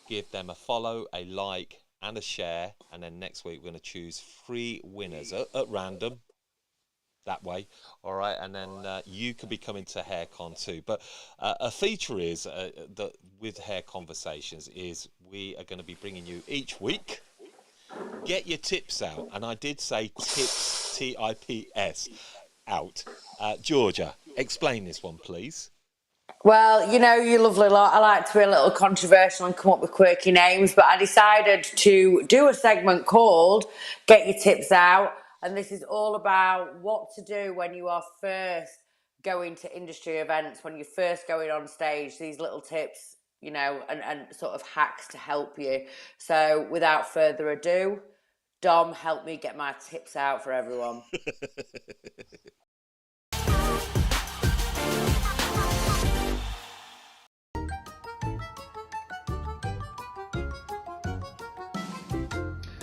Give them a follow, a like, and a share. And then next week, we're going to choose 3 winners at random. That way, all right, and then you could be coming to HairCon too. But a feature is that with HairCon-versations is we are going to be bringing you each week. Get your tips out, and I did say tips, T-I-P-S, out. Georgia, explain this one, please. Well, you lovely lot. I like to be a little controversial and come up with quirky names, but I decided to do a segment called Get Your Tips Out. And this is all about what to do when you are first going to industry events, when you're first going on stage, these little tips, and sort of hacks to help you. So without further ado, Dom, help me get my tips out for everyone.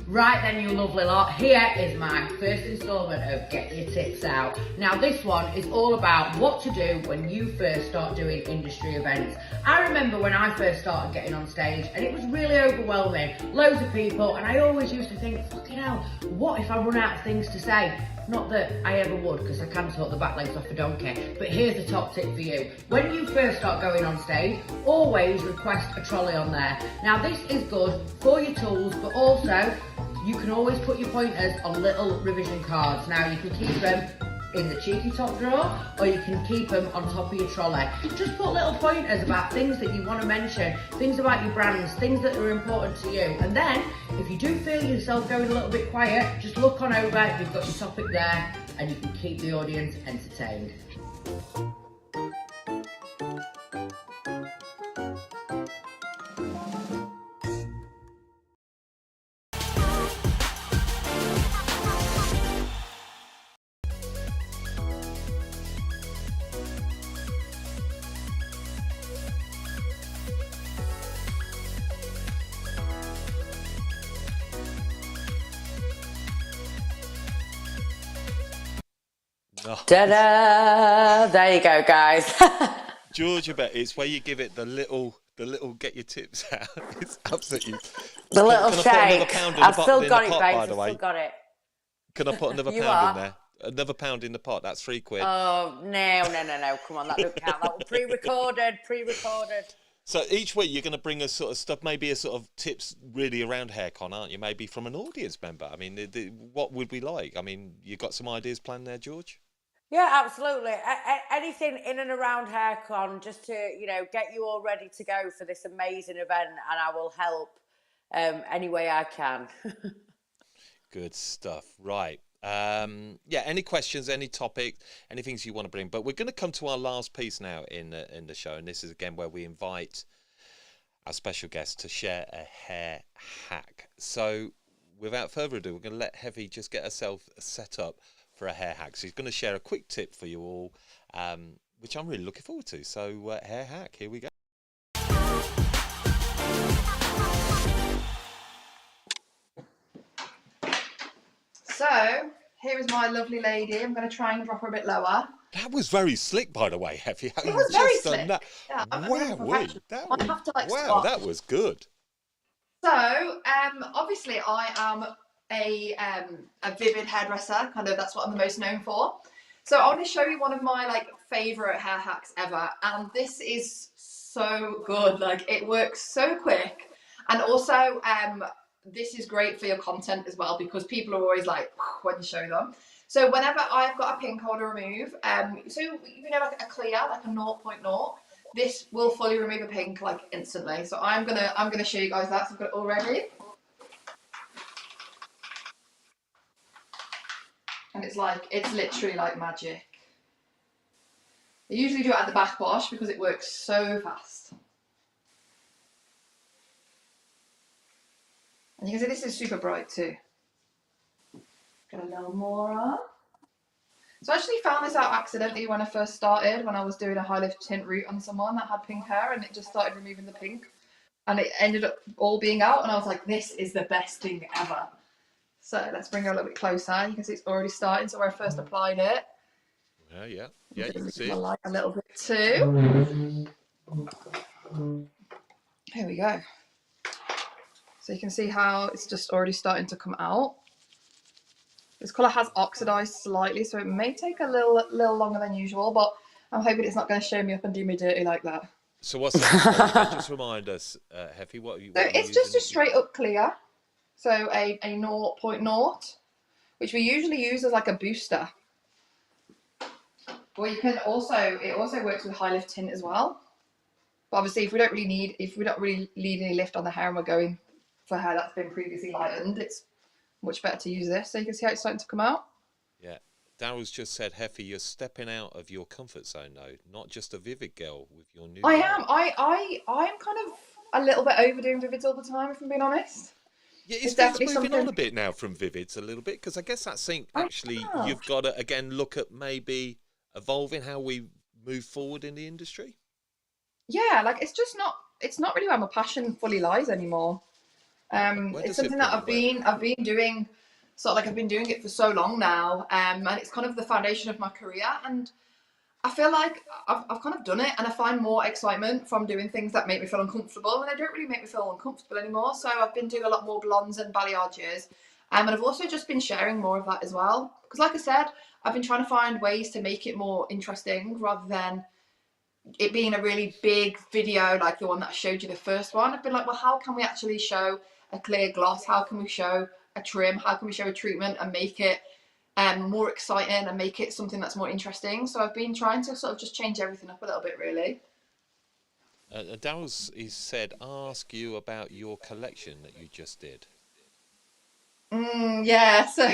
Right then, you lovely lot, here is my first instalment of Get Your Tips Out. Now this one is all about what to do when you first start doing industry events. I remember when I first started getting on stage and it was really overwhelming, loads of people, and I always used to think, fucking hell, what if I run out of things to say? Not that I ever would, because I can talk the back legs off a donkey, but here's a top tip for you. When you first start going on stage, always request a trolley on there. Now this is good for your tools, but also you can always put your pointers on little revision cards. Now you can keep them in the cheeky top drawer, or you can keep them on top of your trolley. Just put little pointers about things that you want to mention, things about your brands, things that are important to you. And then, if you do feel yourself going a little bit quiet, just look on over, you've got your topic there, and you can keep the audience entertained. No. Ta-da! There you go, guys. Georgia, it's where you give it the little get your tips out. It's absolutely The little can I put another shake. pound in I've the still pot, got in it, the pot, babes. by I've the way? still got it. Can I put another You pound are? in there? Another pound in the pot. That's £3. Oh, no. Come on, that don't count. That was pre-recorded. So each week you're going to bring us sort of stuff, maybe a sort of tips really around HairCon, aren't you? Maybe from an audience member. I mean, what would we like? I mean, you got some ideas planned there, George? Yeah, absolutely. Anything in and around HairCon, just to get you all ready to go for this amazing event, and I will help any way I can. Good stuff. Right. Yeah. Any questions? Any topic? Any things you want to bring? But we're going to come to our last piece now in the show, and this is again where we invite our special guest to share a hair hack. So, without further ado, we're going to let Heavy just get herself set up for a hair hack. So he's going to share a quick tip for you all, which I'm really looking forward to. So, hair hack. Here we go. So here is my lovely lady. I'm going to try and drop her a bit lower. That was very slick, by the way, Heavy. It was very slick. That. Yeah, Wow, that was good. So obviously I am a vivid hairdresser. Kind of that's what I'm the most known for. So I want to show you one of my favorite hair hacks ever, and this is so good. It works so quick, and also this is great for your content as well, because people are always when you show them. So whenever I've got a pink I want to remove, so a clear, a 0.0, this will fully remove a pink instantly. So I'm gonna show you guys that. So I've got it all ready, and it's literally like magic. I usually do it at the backwash because it works so fast. And you can see this is super bright too. Get a little more on. So I actually found this out accidentally when I first started, when I was doing a high lift tint route on someone that had pink hair, and it just started removing the pink, and it ended up all being out, and I was like, this is the best thing ever. So let's bring her a little bit closer. You can see it's already starting. So where I first applied it. Yeah, you can see I like a little bit too. Here we go. So you can see how it's just already starting to come out. This colour has oxidised slightly, so it may take a little longer than usual, but I'm hoping it's not going to show me up and do me dirty like that. So what's that? Just remind us, Heffy, what are you it's just a straight up clear. So a 0.0, which we usually use as a booster. Well, it also works with high lift tint as well. But obviously, if we don't really need any lift on the hair and we're going for hair that's been previously lightened, it's much better to use this. So you can see how it's starting to come out. Yeah, Daryl's just said, Heffy, you're stepping out of your comfort zone though, not just a vivid girl with your new. I am. I'm kind of a little bit overdoing vivids all the time, if I'm being honest. Yeah, it's definitely moving on a bit now from vivids a little bit, because I guess that's something actually you've got to again look at maybe evolving how we move forward in the industry. Yeah, it's not really where my passion fully lies anymore. It's something that I've been doing, I've been doing it for so long now, and it's kind of the foundation of my career, and I feel like I've kind of done it, and I find more excitement from doing things that make me feel uncomfortable, and they don't really make me feel uncomfortable anymore. So I've been doing a lot more blondes and balayages, and I've also just been sharing more of that as well, because like I said, I've been trying to find ways to make it more interesting rather than it being a really big video like the one that I showed you the first one. I've been like, well, how can we actually show a clear gloss? How can we show a trim? How can we show a treatment and make it more exciting and make it something that's more interesting? So I've been trying to sort of just change everything up a little bit, really. Daryl's said, ask you about your collection that you just did. Yeah, so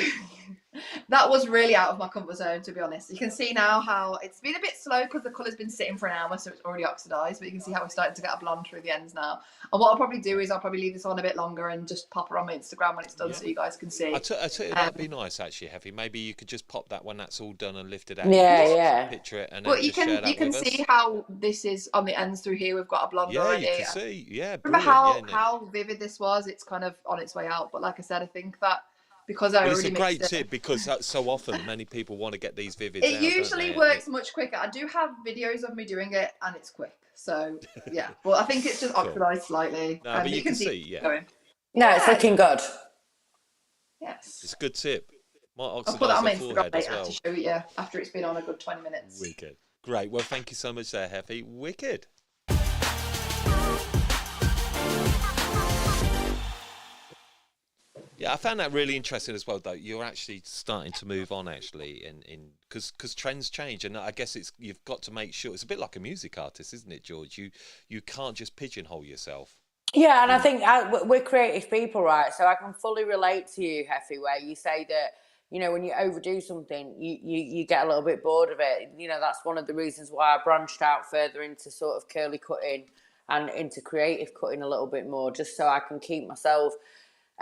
that was really out of my comfort zone, to be honest. You can see now how it's been a bit slow because the colour's been sitting for an hour, so it's already oxidised, but you can see how we're starting to get a blonde through the ends now. And what I'll probably do is I'll probably leave this on a bit longer and just pop her on my Instagram when it's done, so you guys can see. I tell you, that'd be nice actually, Heffy. Maybe you could just pop that when that's all done and lifted out. Yeah. Picture it, and well, then you can see how this is on the ends through here. We've got a blonde already. Yeah, you can see. Yeah, remember how vivid this was? It's kind of on its way out, but like I said, I think that because it's a great tip, because so often many people want to get these vivids it usually works much quicker. I do have videos of me doing it and it's quick, so yeah. Well, I think it's just oxidized slightly. No, but you can see going. No, it's looking good. Yes, it's a good tip. I'll put that on my Instagram later to show you after it's been on a good 20 minutes. Wicked. Great. Well, thank you so much there, Heffy. Wicked. Yeah, I found that really interesting as well. Though you're actually starting to move on, actually, in because trends change, and I guess it's you've got to make sure it's a bit like a music artist, isn't it, George? You can't just pigeonhole yourself. Yeah, and I In think we're creative people, right? So I can fully relate to you, Heffy, where you say that, when you overdo something, you get a little bit bored of it. That's one of the reasons why I branched out further into sort of curly cutting and into creative cutting a little bit more, just so I can keep myself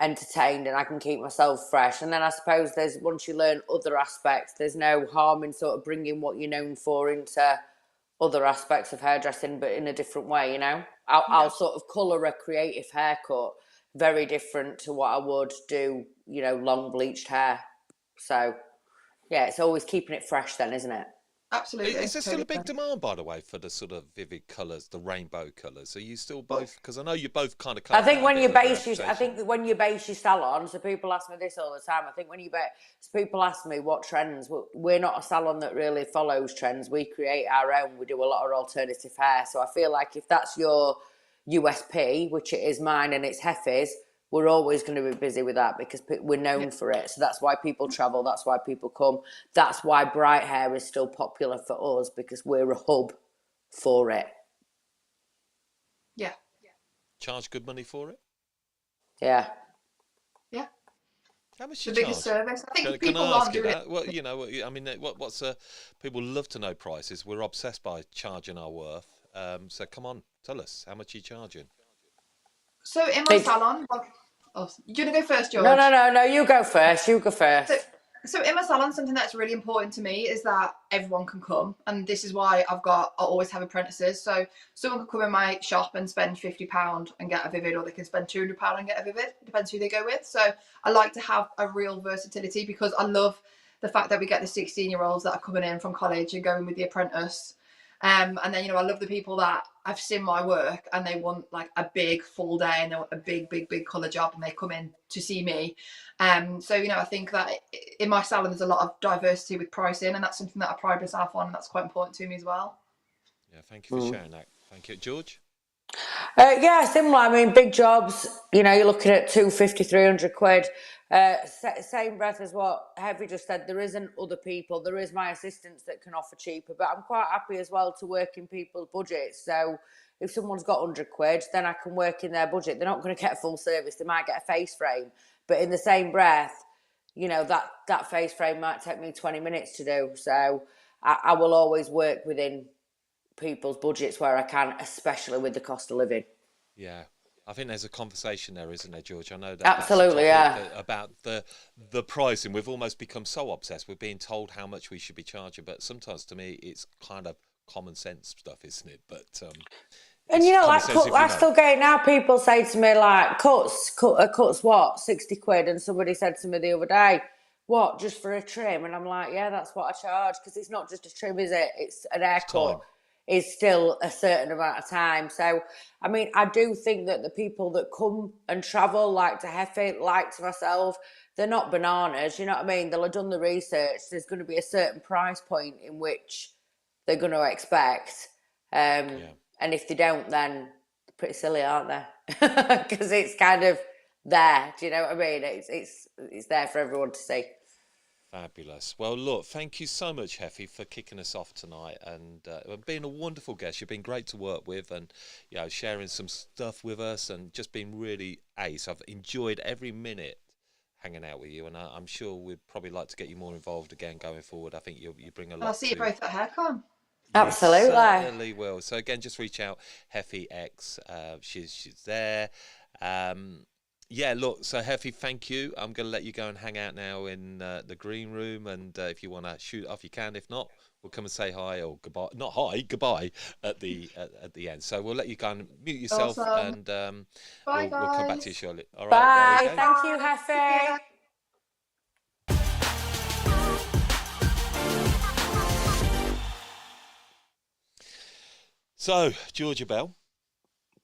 entertained and I can keep myself fresh. And then I suppose once you learn other aspects, there's no harm in sort of bringing what you're known for into other aspects of hairdressing, but in a different way. I'll sort of colour a creative haircut very different to what I would do, long bleached hair. So yeah, it's always keeping it fresh then, isn't it? Absolutely. Is there still a Totally. big demand, by the way, for the sort of vivid colours, the rainbow colours? Are you still both? Because I know you both kind of I carved think out a when bit you of a base your, I reputation. think that when you base your salon, so people ask me this all the time. I think when people ask me what trends. We're not a salon that really follows trends. We create our own. We do a lot of alternative hair. So I feel like if that's your USP, which it is mine and it's Heffy's, we're always going to be busy with that because we're known for it. So that's why people travel. That's why people come. That's why bright hair is still popular for us, because we're a hub for it. Yeah. Charge good money for it? Yeah. Yeah. How much The you biggest charge? service. I think Can people I ask aren't you doing that? it. Well, I mean, what's people love to know prices. We're obsessed by charging our worth. So come on, tell us how much are you charging? So in my salon, you're gonna go first, George. No. You go first. You go first. So in my salon, something that's really important to me is that everyone can come, and this is why I always have apprentices. So someone can come in my shop and spend £50 and get a vivid, or they can spend £200 and get a vivid. Depends who they go with. So I like to have a real versatility, because I love the fact that we get the 16-year-olds that are coming in from college and going with the apprentice. And then, I love the people that I've seen my work and they want like a big full day and they want a big colour job, and they come in to see me. So, I think that in my salon, there's a lot of diversity with pricing, and that's something that I pride myself on, and that's quite important to me as well. Yeah, thank you for sharing that. Thank you, George. Yeah, similar. I mean, big jobs, you're looking at 250, 300 quid. Same breath as what Heavy just said. There isn't other people. There is my assistants that can offer cheaper, but I'm quite happy as well to work in people's budgets. So if someone's got 100 quid, then I can work in their budget. They're not going to get full service. They might get a face frame, but in the same breath, that face frame might take me 20 minutes to do. So I will always work within people's budgets where I can, especially with the cost of living. Yeah, I think there's a conversation there, isn't there, George? I know that Absolutely, that's a topic yeah. about the pricing. We've almost become so obsessed with being told how much we should be charging, but sometimes to me it's kind of common sense stuff, isn't it? But and I still get it now. People say to me like, cuts what, 60 quid? And somebody said to me the other day, what, just for a trim? And I'm like, yeah, that's what I charge, because it's not just a trim, is it? It's an haircut. Is still a certain amount of time. So, I mean, I do think that the people that come and travel, like to Heffy, like to myself, they're not bananas, you know what I mean? They'll have done the research. There's going to be a certain price point in which they're going to expect. And if they don't, then they're pretty silly, aren't they? Because it's kind of there, do you know what I mean? It's there for everyone to see. Fabulous. Well, look, thank you so much, Heffy, for kicking us off tonight and being a wonderful guest. You've been great to work with, and sharing some stuff with us, and just been really ace. I've enjoyed every minute hanging out with you, and I'm sure we'd probably like to get you more involved again going forward. I think you bring a lot. I'll see you both at HairCon. Absolutely. Certainly will. So again, just reach out, Heffy X. She's there. Yeah, look, so Heffy, thank you. I'm going to let you go and hang out now in the green room, and if you want to shoot off, you can. If not, we'll come and say hi or goodbye. Not hi, goodbye at the end. So we'll let you go and mute yourself, Awesome. and Bye, we'll come back guys. to you shortly. All right, Bye. there you go. Thank you, Heffy. So, Georgia Bell.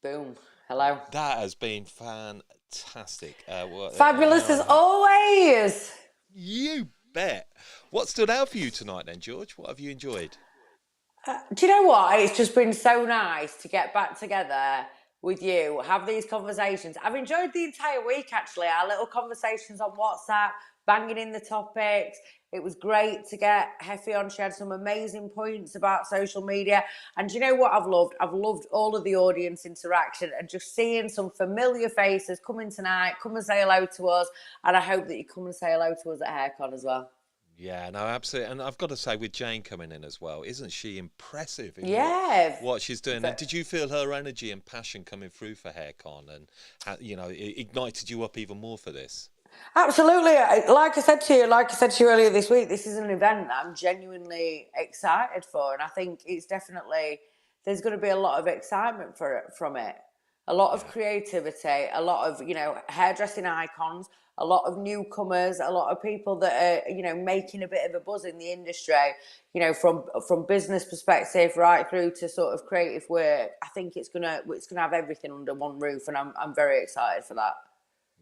Boom. Hello. That has been fantastic. Fabulous as always. You bet. What stood out for you tonight then, George? What have you enjoyed? Do you know what? It's just been so nice to get back together with you, have these conversations. I've enjoyed the entire week, actually. Our little conversations on WhatsApp, banging in the topics. It was great to get Heffy on. She had some amazing points about social media. And do you know what I've loved? I've loved all of the audience interaction and just seeing some familiar faces coming tonight. Come and say hello to us. And I hope that you come and say hello to us at HairCon as well. Yeah, no, absolutely. And I've got to say, with Jane coming in as well, isn't she impressive in Yeah. what she's doing? And did you feel her energy and passion coming through for HairCon, and it ignited you up even more for this? Absolutely. Like I said to you earlier this week, this is an event that I'm genuinely excited for, and I think it's definitely there's going to be a lot of excitement from it, a lot of creativity, a lot of hairdressing icons, a lot of newcomers, a lot of people that are making a bit of a buzz in the industry, from business perspective right through to sort of creative work. I think it's gonna have everything under one roof, and I'm very excited for that.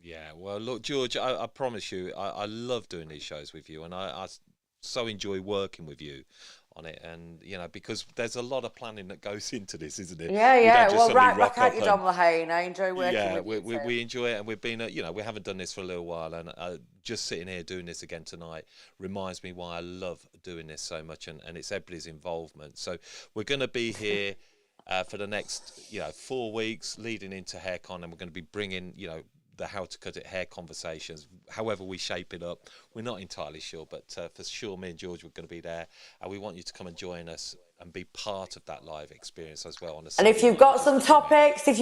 Yeah, well, look, George, I promise you, I love doing these shows with you, and I so enjoy working with you on it, and because there's a lot of planning that goes into this, isn't it? Yeah. Well, right back at you, Dom Lehane. I enjoy working with you. We enjoy it, and we've been, we haven't done this for a little while, and just sitting here doing this again tonight reminds me why I love doing this so much, and it's everybody's involvement. So we're going to be here for the next 4 weeks leading into HairCon, and we're going to be bringing the How to Cut It Hair Conversations, however we shape it up. We're not entirely sure, but for sure me and George were going to be there, and we want you to come and join us and be part of that live experience as well. And if you've got some topics, that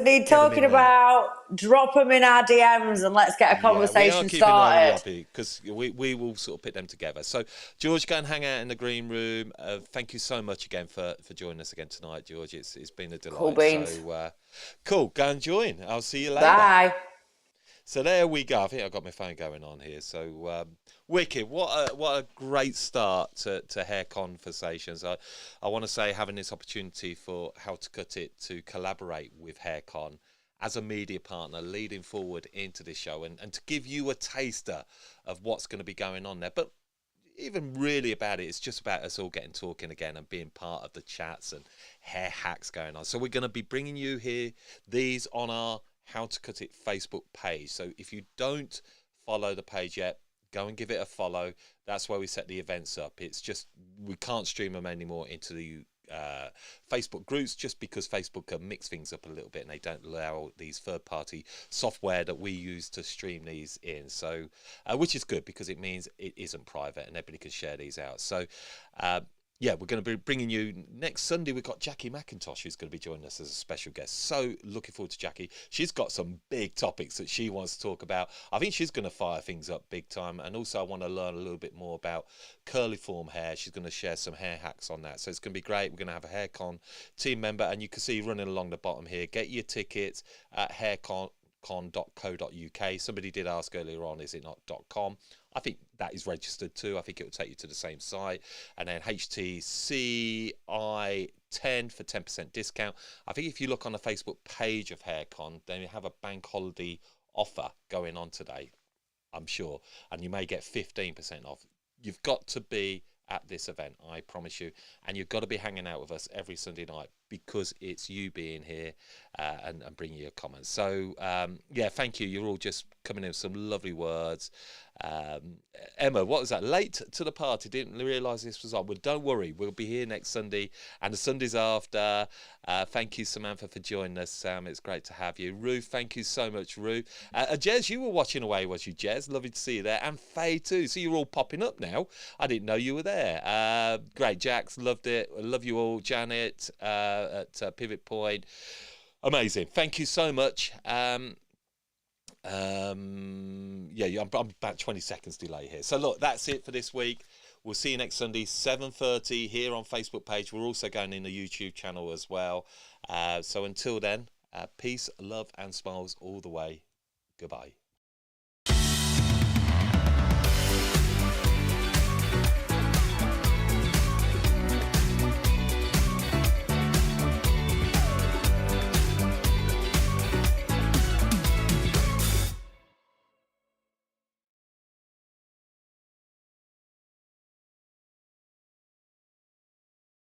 need talking about, drop them in our DMs and let's get a conversation started. Because we will sort of put them together. So, George, go and hang out in the green room. Thank you so much again for joining us again tonight, George. It's been a delight. Cool beans. So, cool. Go and join. I'll see you later. Bye. So there we go. I think I've got my phone going on here. So wicked. What a great start to HairCon-versations. I want to say having this opportunity for How to Cut It to collaborate with HairCon as a media partner leading forward into this show, and to give you a taster of what's going to be going on there. But even really about it's just about us all getting talking again and being part of the chats and hair hacks going on. So we're going to be bringing you these on our How to Cut It Facebook page. So if you don't follow the page yet, go and give it a follow. That's where we set the events up. It's just we can't stream them anymore into the Facebook groups, just because Facebook can mix things up a little bit and they don't allow these third-party software that we use to stream these in. So which is good, because it means it isn't private and everybody can share these out. So yeah, we're going to be bringing you next Sunday. We've got Jackie McIntosh who's going to be joining us as a special guest. So looking forward to Jackie. She's got some big topics that she wants to talk about. I think she's going to fire things up big time. And also I want to learn a little bit more about curly form hair. She's going to share some hair hacks on that. So it's going to be great. We're going to have a HairCon team member, and you can see running along the bottom here. Get your tickets at haircon.co.uk. Somebody did ask earlier on, is it not .com? I think that is registered too. I think it will take you to the same site. And then HTCI10 for 10% discount. I think if you look on the Facebook page of HairCon, then you have a bank holiday offer going on today, I'm sure. And you may get 15% off. You've got to be at this event, I promise you. And you've got to be hanging out with us every Sunday night, because it's you being here and bringing your comments. So, yeah, thank you. You're all just coming in with some lovely words. Emma, what was that? Late to the party, didn't realise this was on. Well, don't worry, we'll be here next Sunday and the Sundays after. Thank you, Samantha, for joining us. Sam, it's great to have you. Ruth, thank you so much, Ruth. Jez, you were watching away, was you, Jez? Lovely to see you there. And Faye too. So you're all popping up now. I didn't know you were there. Great, Jax, loved it. Love you all. Janet at Pivot Point. Amazing. Thank you so much. Yeah, I'm about 20 seconds delay here. So look, that's it for this week. We'll see you next Sunday, 7:30 here on Facebook page. We're also going in the YouTube channel as well. So until then, peace, love and smiles all the way. Goodbye.